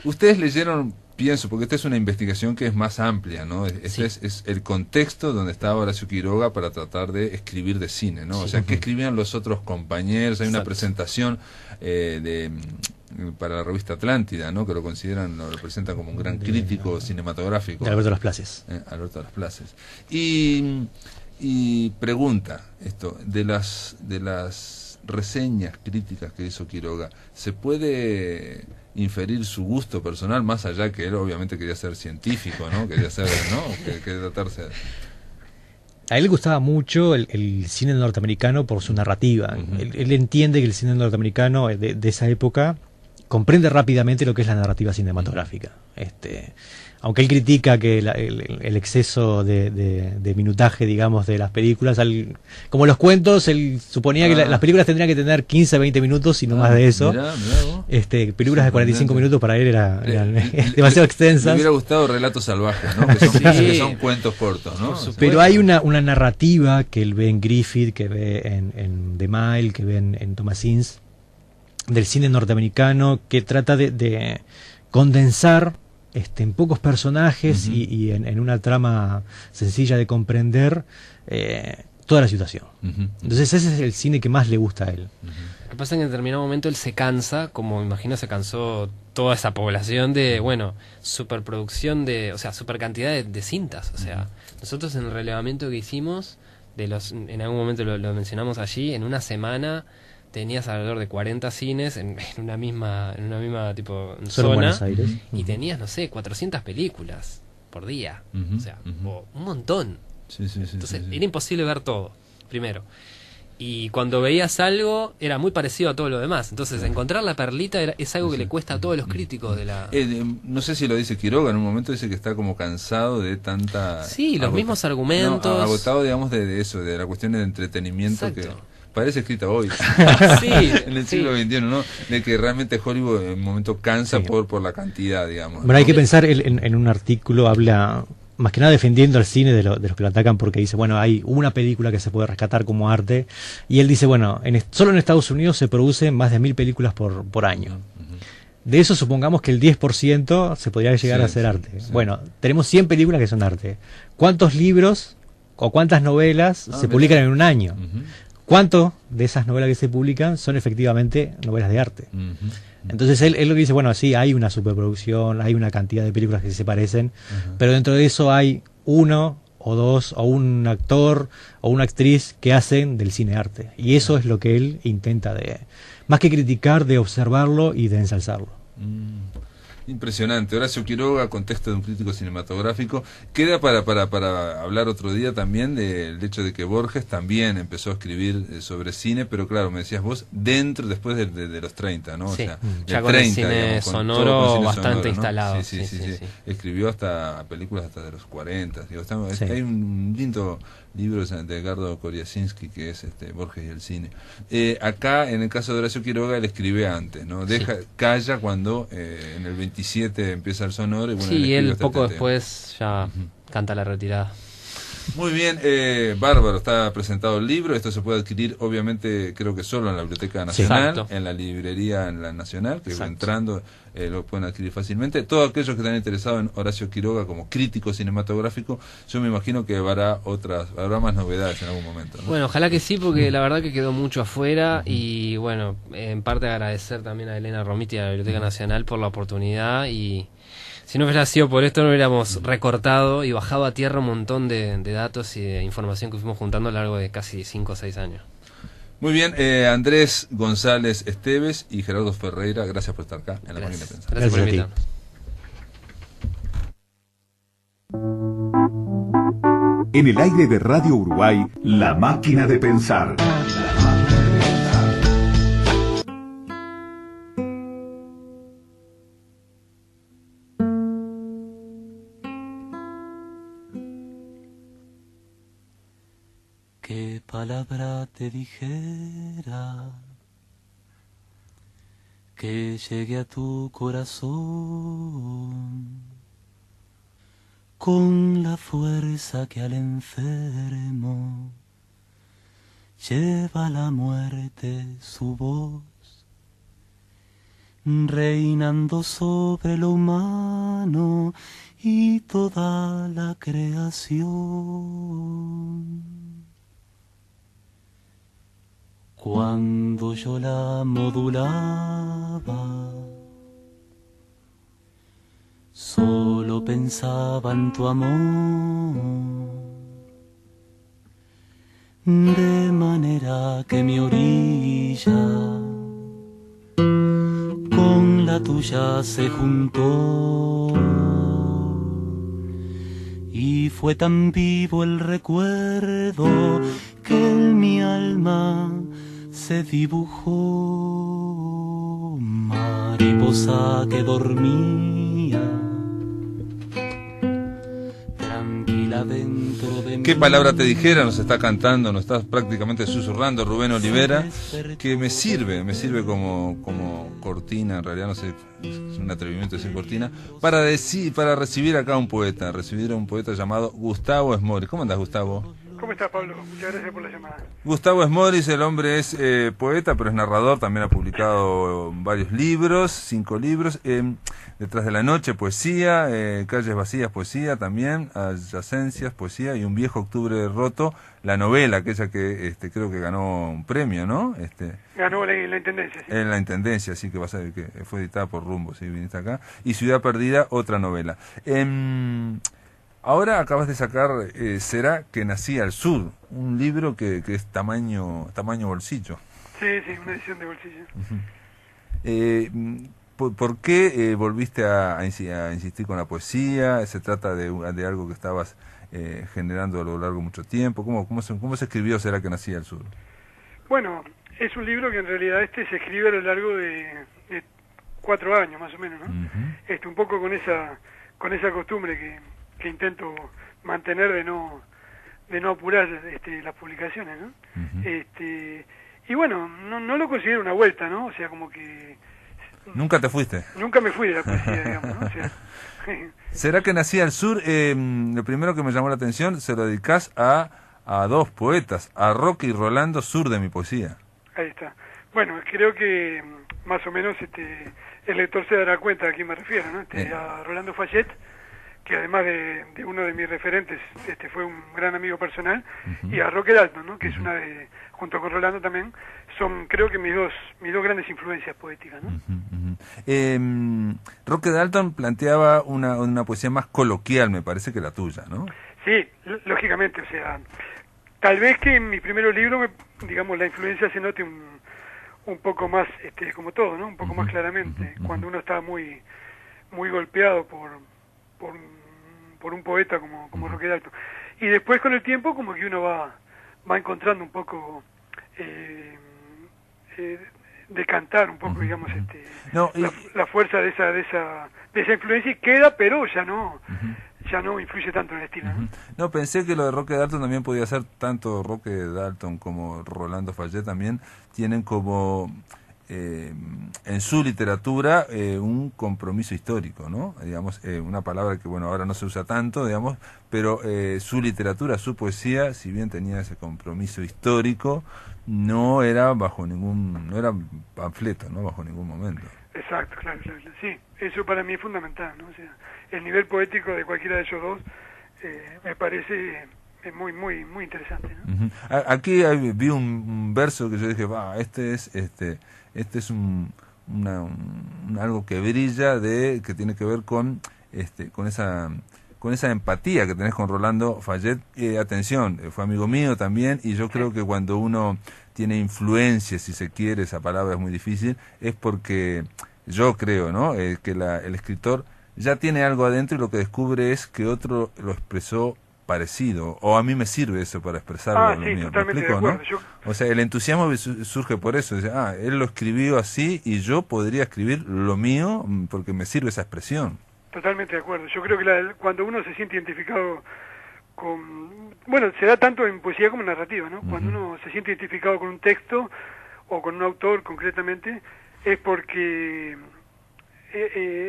Speaker 2: Ustedes leyeron, pienso, porque esta es una investigación que es más amplia, ¿no? Es el contexto donde estaba Horacio Quiroga para tratar de escribir de cine, ¿no? O sea, ¿qué escribían los otros compañeros? Hay una presentación para la revista Atlántida, ¿no? Que lo representan como un gran crítico cinematográfico.
Speaker 4: De Alberto Las Places.
Speaker 2: Alberto Las Places. Y pregunta esto, de las reseñas críticas que hizo Quiroga, ¿se puede inferir su gusto personal, más allá que él obviamente quería ser científico, ¿no? Quería ser, ¿no? Quería tratarse...
Speaker 4: A él le gustaba mucho el cine norteamericano por su narrativa. Él entiende que el cine norteamericano de esa época comprende rápidamente lo que es la narrativa cinematográfica. Aunque él critica que el exceso de minutaje, digamos, de las películas, como los cuentos, él suponía que las películas tendrían que tener 15, 20 minutos y no más de eso.
Speaker 2: Mirá vos.
Speaker 4: Películas de 45 minutos para él eran demasiado extensas.
Speaker 2: Me hubiera gustado Relatos Salvajes, ¿no? Que son cuentos cortos, ¿no?
Speaker 4: Pero hay una narrativa que él ve en Griffith, que ve en The Mile, que ve en Thomas Ince, del cine norteamericano, que trata de condensar en pocos personajes y en una trama sencilla de comprender toda la situación. Entonces ese es el cine que más le gusta a él.
Speaker 3: Lo que pasa es que en determinado momento él se cansa, como imagino se cansó toda esa población de, superproducción o sea, super cantidad de cintas. O sea, nosotros en el relevamiento que hicimos, en algún momento lo mencionamos allí, en una semana tenías alrededor de 40 cines en una misma tipo zona,
Speaker 4: Buenos Aires.
Speaker 3: Y tenías, no sé, 400 películas por día. O sea, un montón. Entonces era imposible ver todo, primero. Y cuando veías algo, era muy parecido a todo lo demás. Entonces, encontrar la perlita es algo que le cuesta a todos los críticos de la...
Speaker 2: no sé si lo dice Quiroga, en un momento dice que está como cansado de tanta...
Speaker 3: Sí, los mismos argumentos.
Speaker 2: Agotado, digamos, de eso, de la cuestión de entretenimiento.
Speaker 3: Exacto.
Speaker 2: Que parece escrita hoy.
Speaker 3: Sí,
Speaker 2: en el siglo XXI, ¿no? De que realmente Hollywood en un momento cansa por la cantidad, digamos.
Speaker 4: Bueno, hay que pensar, en un artículo habla más que nada defendiendo al cine de los que lo atacan, porque dice, bueno, hay una película que se puede rescatar como arte, y él dice, bueno, solo en Estados Unidos se producen más de 1000 películas por año. De eso supongamos que el 10% se podría llegar a hacer arte. Bueno, tenemos 100 películas que son arte. ¿Cuántos libros o cuántas novelas se publican en un año? ¿Cuánto de esas novelas que se publican son efectivamente novelas de arte? Entonces él lo que dice, bueno, sí, hay una superproducción, hay una cantidad de películas que se parecen, pero dentro de eso hay uno o dos, o un actor o una actriz que hacen del cine arte. Y eso es lo que él intenta más que criticar, de observarlo y de ensalzarlo.
Speaker 2: Impresionante. Horacio Quiroga, contexto de un crítico cinematográfico. Queda para hablar otro día también del hecho de que Borges también empezó a escribir sobre cine, pero claro, me decías vos, después de los 30, ¿no?
Speaker 3: Sí,
Speaker 2: o sea,
Speaker 3: ya
Speaker 2: de
Speaker 3: con
Speaker 2: 30,
Speaker 3: el cine
Speaker 2: digamos, con
Speaker 3: sonoro
Speaker 2: todo, con cine
Speaker 3: bastante
Speaker 2: sonoro, ¿no?
Speaker 3: instalado.
Speaker 2: Sí. Escribió hasta películas hasta de los 40. Digo,
Speaker 4: Sí.
Speaker 2: Hay un lindo libro de Edgardo Koriasinski que es Borges y el cine. Acá, en el caso de Horacio Quiroga, él escribe antes, ¿no? Calla cuando en el 27 empieza el sonoro. Y bueno,
Speaker 3: Sí, él
Speaker 2: hasta
Speaker 3: poco
Speaker 2: este tema.
Speaker 3: después ya canta la retirada.
Speaker 2: Muy bien, bárbaro, está presentado el libro. Esto se puede adquirir, obviamente, creo que solo en la Biblioteca Nacional,
Speaker 3: Exacto.
Speaker 2: en la librería en la Nacional, que
Speaker 3: Exacto.
Speaker 2: entrando lo pueden adquirir fácilmente. Todos aquellos que están interesados en Horacio Quiroga como crítico cinematográfico, yo me imagino que habrá más novedades en algún momento, ¿no?
Speaker 3: Bueno, ojalá que sí, porque la verdad que quedó mucho afuera y bueno, en parte agradecer también a Elena Romiti y a la Biblioteca Nacional por la oportunidad y si no hubiera sido por esto no hubiéramos recortado y bajado a tierra un montón de datos y de información que fuimos juntando a lo largo de casi 5 o 6 años.
Speaker 2: Muy bien, Andrés González Esteves y Gerardo Ferreira, gracias por estar acá en La Máquina de Pensar.
Speaker 3: Gracias por
Speaker 4: Gracias a ti.
Speaker 3: invitarnos.
Speaker 1: En el aire de Radio Uruguay, La Máquina de Pensar.
Speaker 5: ¿Qué palabra te dijera que llegue a tu corazón con la fuerza que al enfermo lleva la muerte su voz, reinando sobre lo humano y toda la creación? Cuando yo la modulaba, solo pensaba en tu amor, de manera que mi orilla con la tuya se juntó y fue tan vivo el recuerdo que en mi alma se dibujó mariposa que dormía tranquila dentro de mí.
Speaker 2: ¿Qué palabra te dijera? Nos está cantando, nos está prácticamente susurrando Rubén Olivera, que me sirve como cortina, en realidad no sé, es un atrevimiento decir cortina, para recibir acá a un poeta, llamado Gustavo Esmoris. ¿Cómo andás, Gustavo?
Speaker 6: ¿Cómo estás, Pablo? Muchas gracias por la llamada.
Speaker 2: Gustavo Esmoris, el hombre es poeta, pero es narrador, también ha publicado varios libros, 5 libros, Detrás de la noche, poesía, Calles vacías, poesía también, Adyacencias, poesía, y Un viejo octubre roto, la novela, aquella que creo que ganó un premio, ¿no?
Speaker 6: Ganó la Intendencia, sí.
Speaker 2: En la Intendencia, sí, que va a ser, que fue editada por Rumbo, sí, viniste acá, y Ciudad Perdida, otra novela. Ahora acabas de sacar Será que nací al sur, un libro que es tamaño bolsillo.
Speaker 6: Sí, una edición de bolsillo.
Speaker 2: ¿Por qué volviste a insistir con la poesía? ¿Se trata de algo que estabas generando a lo largo de mucho tiempo? ¿Cómo se escribió Será que nací al sur?
Speaker 6: Bueno, es un libro que en realidad se escribe a lo largo de 4 años más o menos, ¿no?
Speaker 2: Uh-huh.
Speaker 6: Un poco con esa costumbre que intento mantener de no apurar las publicaciones, ¿no?
Speaker 2: Uh-huh.
Speaker 6: Y bueno, no lo considero una vuelta, ¿no? O sea, como que
Speaker 2: ¿Nunca te fuiste?
Speaker 6: Nunca me fui de la poesía, digamos, ¿no? O sea,
Speaker 2: ¿Será que nací al sur? Lo primero que me llamó la atención, se lo dedicás a 2 poetas, a Roque y Rolando, sur de mi poesía.
Speaker 6: Ahí está. Bueno, creo que más o menos el lector se dará cuenta a quién me refiero, ¿no? A Rolando Fayette, que además de uno de mis referentes, fue un gran amigo personal, uh-huh. Y a Roque Dalton, ¿no? Que es una de, junto con Rolando también, son creo que mis dos grandes influencias poéticas, ¿no?
Speaker 2: Uh-huh. Roque Dalton planteaba una poesía más coloquial, me parece, que la tuya, ¿no?
Speaker 6: Sí, lógicamente, o sea, tal vez que en mis primeros libros, digamos, la influencia se note un poco más, como todo, ¿no? Un poco más claramente, cuando uno está muy muy golpeado por un poeta como Roque Dalton. Y después con el tiempo como que uno va encontrando un poco decantar un poco, digamos, la fuerza de esa influencia, y queda, pero ya no influye tanto en el estilo, ¿no?
Speaker 2: No, pensé que lo de Roque Dalton también podía ser, tanto Roque Dalton como Rolando Fayet también tienen como en su literatura un compromiso histórico, ¿no? Digamos, una palabra que, bueno, ahora no se usa tanto, digamos, pero su literatura, su poesía, si bien tenía ese compromiso histórico, no era no era panfleto, ¿no? Bajo ningún momento.
Speaker 6: Exacto, claro, sí, eso para mí es fundamental, ¿no? O sea, el nivel poético de cualquiera de ellos dos me parece muy interesante, ¿no?
Speaker 2: Aquí vi un verso que yo dije, este es algo que brilla, que tiene que ver con esa empatía que tenés con Rolando Fayet. Atención, fue amigo mío también, y yo creo que cuando uno tiene influencia, si se quiere, esa palabra es muy difícil, es porque yo creo, ¿no? Que el escritor ya tiene algo adentro y lo que descubre es que otro lo expresó parecido, o a mí me sirve eso para expresarlo.
Speaker 6: Sí,
Speaker 2: mío.
Speaker 6: totalmente
Speaker 2: ¿Me explico,
Speaker 6: de acuerdo,
Speaker 2: no? O sea, el entusiasmo surge por eso. Dice, él lo escribió así y yo podría escribir lo mío porque me sirve esa expresión.
Speaker 6: Totalmente de acuerdo. Yo creo que cuando uno se siente identificado se da tanto en poesía como en narrativa, ¿no? Cuando uno se siente identificado con un texto o con un autor concretamente, es porque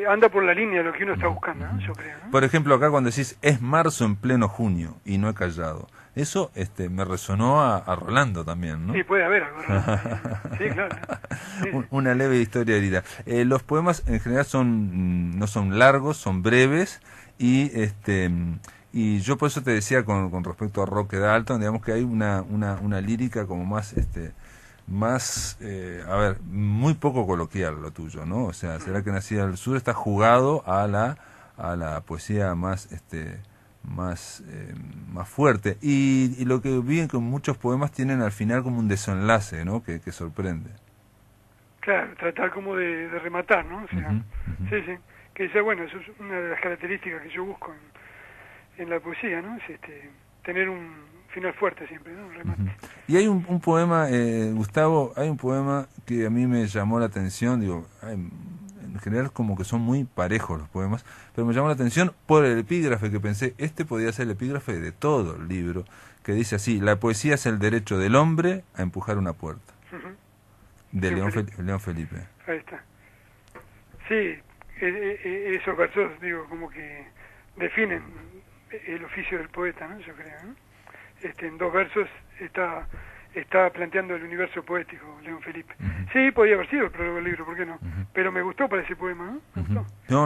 Speaker 6: anda por la línea de lo que uno está buscando, ¿no? Yo creo, ¿no?
Speaker 2: Por ejemplo, acá cuando decís, es marzo en pleno junio y no he callado, eso me resonó a Rolando también, ¿no?
Speaker 6: Sí, puede haber algo. Sí, claro. Sí.
Speaker 2: Una leve historia herida. Los poemas en general no son largos, son breves, y yo por eso te decía con respecto a Roque Dalton, digamos que hay una lírica como más muy poco coloquial lo tuyo, ¿no? O sea, será que Nacida del Sur está jugado a la poesía más fuerte, y lo que vi en que muchos poemas tienen al final como un desenlace, ¿no? Que sorprende.
Speaker 6: Claro, tratar como de rematar, ¿no? O sea, sí, que esa, bueno, eso es una de las características que yo busco en la poesía, ¿no? Es tener un final fuerte siempre, ¿no? Un remate.
Speaker 2: Y hay un poema, Gustavo, hay un poema que a mí me llamó la atención, en general como que son muy parejos los poemas, pero me llamó la atención por el epígrafe, que pensé, podía ser el epígrafe de todo el libro, que dice así: la poesía es el derecho del hombre a empujar una puerta. De León Felipe.
Speaker 6: Ahí está. Sí, esos versos, como que definen el oficio del poeta, ¿no? Yo creo, ¿no? En dos versos está planteando el universo poético, León Felipe. Sí, podía haber sido el prólogo del libro, ¿por qué no? Pero me gustó para ese poema, ¿no? Me gustó.
Speaker 2: No,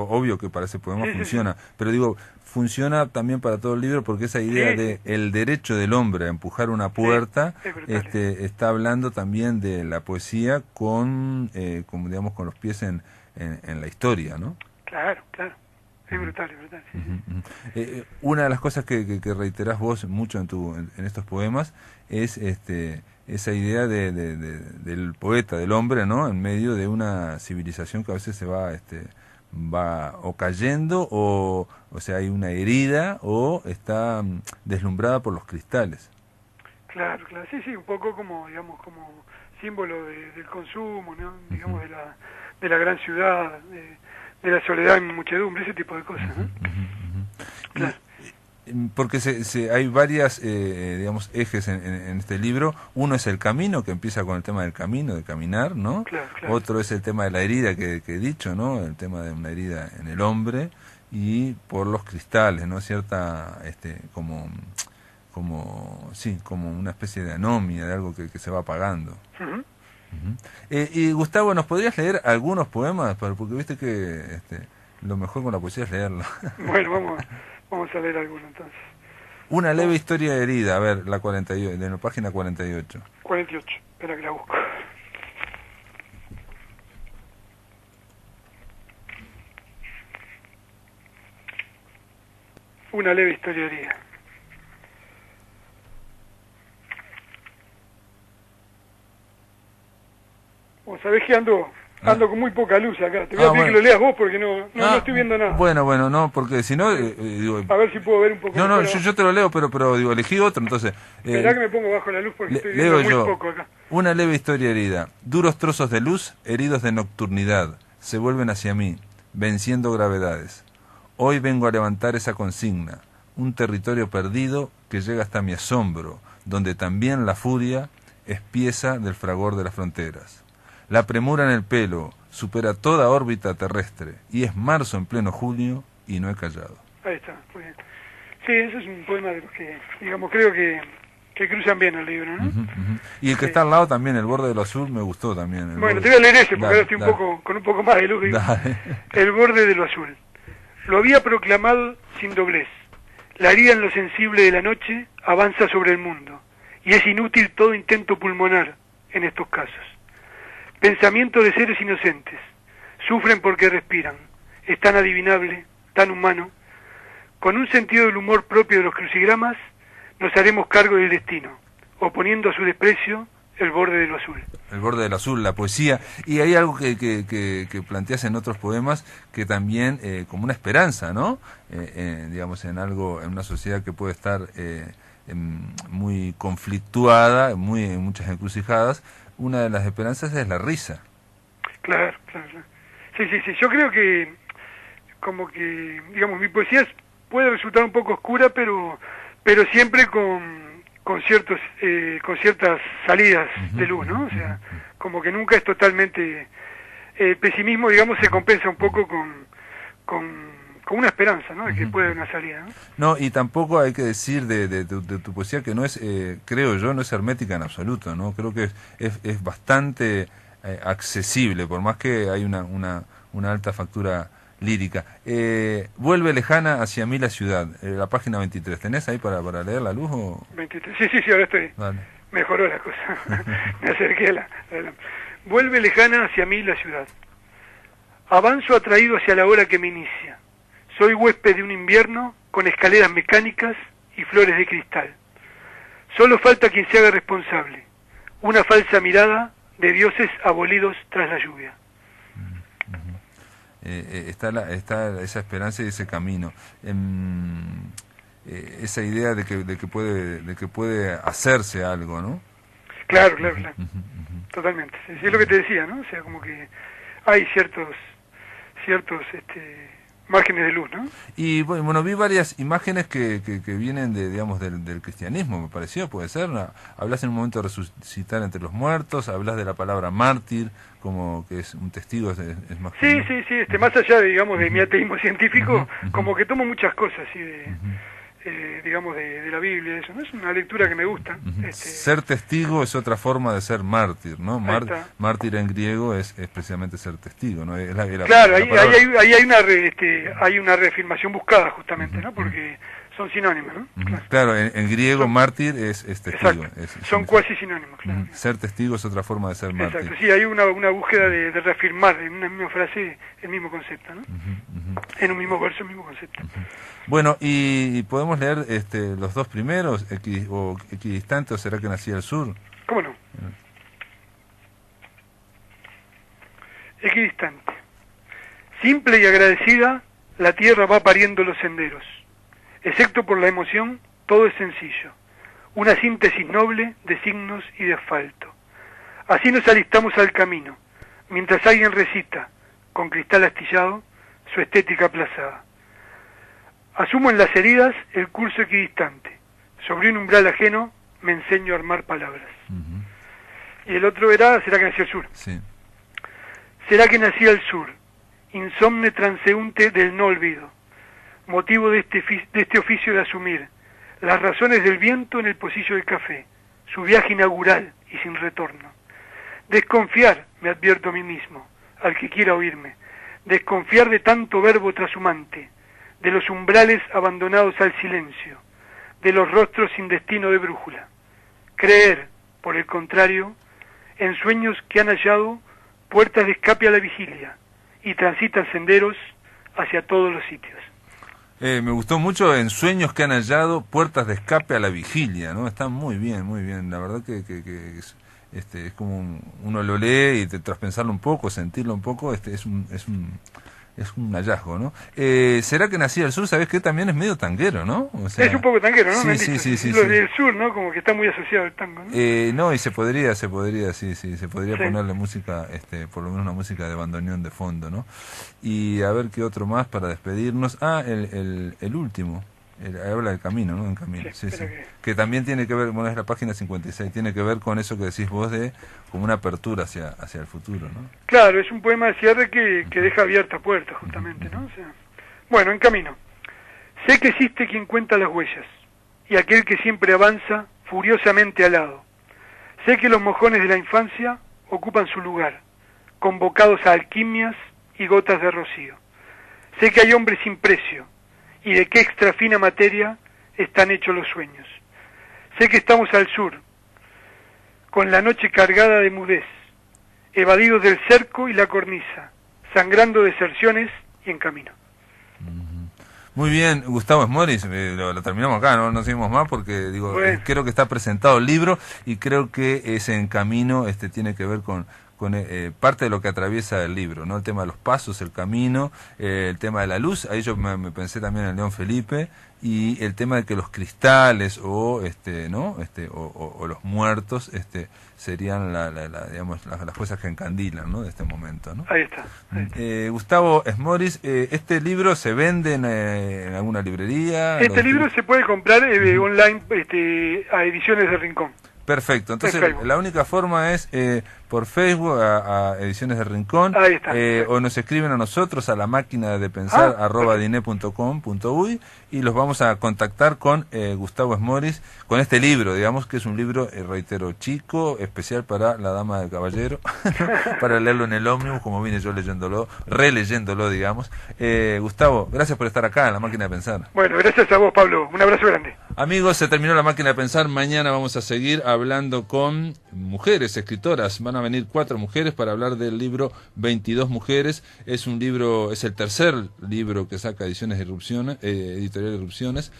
Speaker 2: obvio que para ese poema funciona, pero digo, funciona también para todo el libro, porque esa idea de el derecho del hombre a empujar una puerta, está hablando también de la poesía como digamos, con los pies en la historia, ¿no?
Speaker 6: Claro. Es brutal, sí.
Speaker 2: Una de las cosas que reiterás vos mucho en estos poemas es esa idea del poeta, del hombre, ¿no? En medio de una civilización que a veces se va o cayendo, o sea, hay una herida, o está deslumbrada por los cristales.
Speaker 6: Claro, sí, un poco como, digamos, como símbolo del consumo, ¿no? Digamos, de la gran ciudad, de la soledad en muchedumbre, ese tipo de cosas, ¿no? Claro.
Speaker 2: Porque hay varias, digamos, ejes en este libro. Uno es el camino, que empieza con el tema del camino, de caminar, ¿no? Claro. Otro es el tema de la herida que he dicho, ¿no? El tema de una herida en el hombre, y por los cristales, ¿no? Cierta, como una especie de anomia, de algo que se va apagando. Y Gustavo, ¿nos podrías leer algunos poemas? Porque viste que lo mejor con la poesía es leerlo.
Speaker 6: Bueno, vamos a leer algunos entonces.
Speaker 2: Una leve historia herida, a ver, la 48, de la página 48.
Speaker 6: 48, espera que la busco. Una leve historia herida. ¿Sabés que ando Ando con muy poca luz acá. Te voy a pedir que lo leas vos porque no estoy viendo nada.
Speaker 2: Bueno, no, porque si no... digo,
Speaker 6: a ver si puedo ver un poco.
Speaker 2: No, yo te lo leo, pero digo, elegí otro, entonces...
Speaker 6: Esperá que me pongo bajo la luz porque estoy viendo muy poco acá.
Speaker 2: Una leve historia herida. Duros trozos de luz, heridos de nocturnidad, se vuelven hacia mí, venciendo gravedades. Hoy vengo a levantar esa consigna. Un territorio perdido que llega hasta mi asombro, donde también la furia es pieza del fragor de las fronteras. La premura en el pelo supera toda órbita terrestre, y es marzo en pleno junio, y no he callado.
Speaker 6: Ahí está, muy bien. Sí, ese es un poema de los que, digamos, creo que cruzan bien el libro, ¿no?
Speaker 2: Y el que está al lado también, El borde de lo azul, me gustó también.
Speaker 6: Bueno, te voy a leer ese, porque ahora estoy con un poco más de luz. El borde de lo azul. Lo había proclamado sin doblez. La herida en lo sensible de la noche avanza sobre el mundo, y es inútil todo intento pulmonar en estos casos. Pensamiento de seres inocentes, sufren porque respiran, es tan adivinable, tan humano. Con un sentido del humor propio de los crucigramas, nos haremos cargo del destino, oponiendo a su desprecio el borde de lo azul.
Speaker 2: El borde del azul, la poesía. Y hay algo que planteas en otros poemas que también, como una esperanza, ¿no? Digamos, en una sociedad que puede estar muy conflictuada, en muchas encrucijadas. Una de las esperanzas es la risa.
Speaker 6: Claro. Sí. Yo creo que, como que, digamos, mi poesía puede resultar un poco oscura, pero siempre con ciertas salidas de luz, ¿no? O sea, como que nunca es totalmente... el pesimismo, digamos, se compensa un poco con una esperanza, ¿no? De que puede haber una salida, ¿no?
Speaker 2: No, y tampoco hay que decir de tu poesía que no es, creo yo, no es hermética en absoluto, ¿no? Creo que es bastante accesible, por más que hay una alta factura lírica. Vuelve lejana hacia mí la ciudad, la página 23. ¿Tenés ahí para leer la luz? O?
Speaker 6: 23. Sí, ahora estoy. Vale. Mejoró la cosa. Me acerqué a la... Vuelve lejana hacia mí la ciudad. Avanzo atraído hacia la hora que me inicia. Soy huésped de un invierno con escaleras mecánicas y flores de cristal. Solo falta quien se haga responsable. Una falsa mirada de dioses abolidos tras la lluvia.
Speaker 2: Está esa esperanza y ese camino. Esa idea de que puede hacerse algo, ¿no?
Speaker 6: Claro. Totalmente. Es lo que te decía, ¿no? O sea, como que hay ciertos márgenes de luz, ¿no?
Speaker 2: Y bueno, vi varias imágenes que vienen del cristianismo, me pareció, puede ser. Hablas en un momento de resucitar entre los muertos, hablas de la palabra mártir, como que es un testigo, es más...
Speaker 6: Sí, más allá, digamos, de mi ateísmo científico, como que tomo muchas cosas, así digamos, de la Biblia, eso, ¿no? Es una lectura que me gusta.
Speaker 2: Ser testigo es otra forma de ser mártir, ¿no? Mártir en griego es precisamente ser testigo, ¿no?
Speaker 6: Claro, hay una reafirmación buscada, justamente, ¿no? Porque son sinónimos, ¿no?
Speaker 2: Claro, en griego mártir es testigo.
Speaker 6: Son cuasi sinónimos, claro.
Speaker 2: Ser testigo es otra forma de ser mártir.
Speaker 6: Exacto, sí, hay una búsqueda de reafirmar en una misma frase el mismo concepto, ¿no? En un mismo verso el mismo concepto.
Speaker 2: Bueno, y podemos leer los dos primeros, Equidistante o Será que nací al sur.
Speaker 6: ¿Cómo no? Equidistante. Simple y agradecida, la tierra va pariendo los senderos. Excepto por la emoción, todo es sencillo. Una síntesis noble de signos y de asfalto. Así nos alistamos al camino, mientras alguien recita, con cristal astillado, su estética aplazada. Asumo en las heridas el curso equidistante. Sobre un umbral ajeno me enseño a armar palabras. Y el otro era, ¿será que nací al sur?
Speaker 2: Sí.
Speaker 6: Será que nací al sur, insomne transeúnte del no olvido, motivo de este oficio de asumir las razones del viento en el pocillo del café, su viaje inaugural y sin retorno. Desconfiar, me advierto a mí mismo, al que quiera oírme, desconfiar de tanto verbo trashumante, de los umbrales abandonados al silencio, de los rostros sin destino de brújula. Creer, por el contrario, en sueños que han hallado puertas de escape a la vigilia y transitan senderos hacia todos los sitios.
Speaker 2: Me gustó mucho en sueños que han hallado puertas de escape a la vigilia, ¿no? Está muy bien, la verdad que es como uno lo lee y traspensarlo un poco, sentirlo un poco, es un hallazgo, ¿no? ¿Será que Nací al Sur, sabes que también es medio tanguero, ¿no? O sea,
Speaker 6: es un poco tanguero, ¿no?
Speaker 2: Sí.
Speaker 6: Lo del sur, ¿no? Como que está muy asociado al tango, ¿no?
Speaker 2: No, y se podría ponerle música, por lo menos una música de bandoneón de fondo, ¿no? Y a ver qué otro más para despedirnos. El último. Habla del camino, ¿no? En camino, sí. Que también tiene que ver, bueno, es la página 56, tiene que ver con eso que decís vos de como una apertura hacia el futuro, ¿no?
Speaker 6: Claro, es un poema de cierre que deja abiertas puertas, justamente, ¿no? O sea, bueno, en camino. Sé que existe quien cuenta las huellas, y aquel que siempre avanza furiosamente al lado. Sé que los mojones de la infancia ocupan su lugar, convocados a alquimias y gotas de rocío. Sé que hay hombres sin precio, y de qué extra fina materia están hechos los sueños. Sé que estamos al sur, con la noche cargada de mudez, evadidos del cerco y la cornisa, sangrando deserciones y en camino.
Speaker 2: Muy bien, Gustavo Esmorís, lo terminamos acá, no seguimos más porque creo que está presentado el libro y creo que ese En Camino tiene que ver con parte de lo que atraviesa el libro, ¿no? El tema de los pasos, el camino, el tema de la luz, ahí yo me pensé también en León Felipe, y el tema de que los cristales o los muertos serían digamos las cosas que encandilan, ¿no? De este momento, ¿no?
Speaker 6: Ahí está.
Speaker 2: Gustavo Esmorís, este libro se vende en alguna librería.
Speaker 6: Este libro se puede comprar online a Ediciones de Rincón.
Speaker 2: Perfecto, entonces la única forma es por Facebook a Ediciones de Rincón.
Speaker 6: Ahí está.
Speaker 2: O nos escriben a nosotros a la máquina de pensar @dine.com.uy y los vamos a contactar con Gustavo Esmorís con este libro, digamos que es un libro, reitero, chico, especial para la dama del caballero, para leerlo en el ómnibus, como vine yo releyéndolo, digamos. Gustavo, gracias por estar acá en la máquina de pensar.
Speaker 6: Bueno, gracias a vos, Pablo. Un abrazo grande.
Speaker 2: Amigos, se terminó la máquina de pensar. Mañana vamos a seguir hablando con mujeres escritoras. Van a venir 4 mujeres para hablar del libro 22 mujeres. Es el tercer libro que saca Editorial Irrupciones.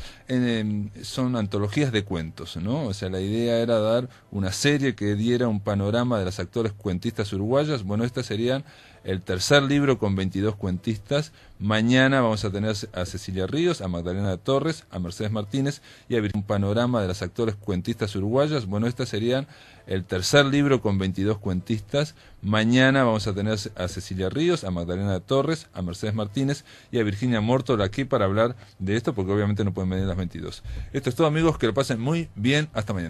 Speaker 2: Son antologías de cuentos, ¿no? O sea, la idea era dar una serie que diera un panorama de las actuales cuentistas uruguayas. Bueno, estas serían el tercer libro con 22 cuentistas. Mañana vamos a tener a Cecilia Ríos, a Magdalena Torres, a Mercedes Martínez y a un panorama de las actuales cuentistas uruguayas. Bueno, estas serían el tercer libro con 22 cuentistas. Mañana vamos a tener a Cecilia Ríos, a Magdalena Torres, a Mercedes Martínez y a Virginia Mortol aquí para hablar de esto, porque obviamente no pueden venir las 22. Esto es todo, amigos, que lo pasen muy bien. Hasta mañana.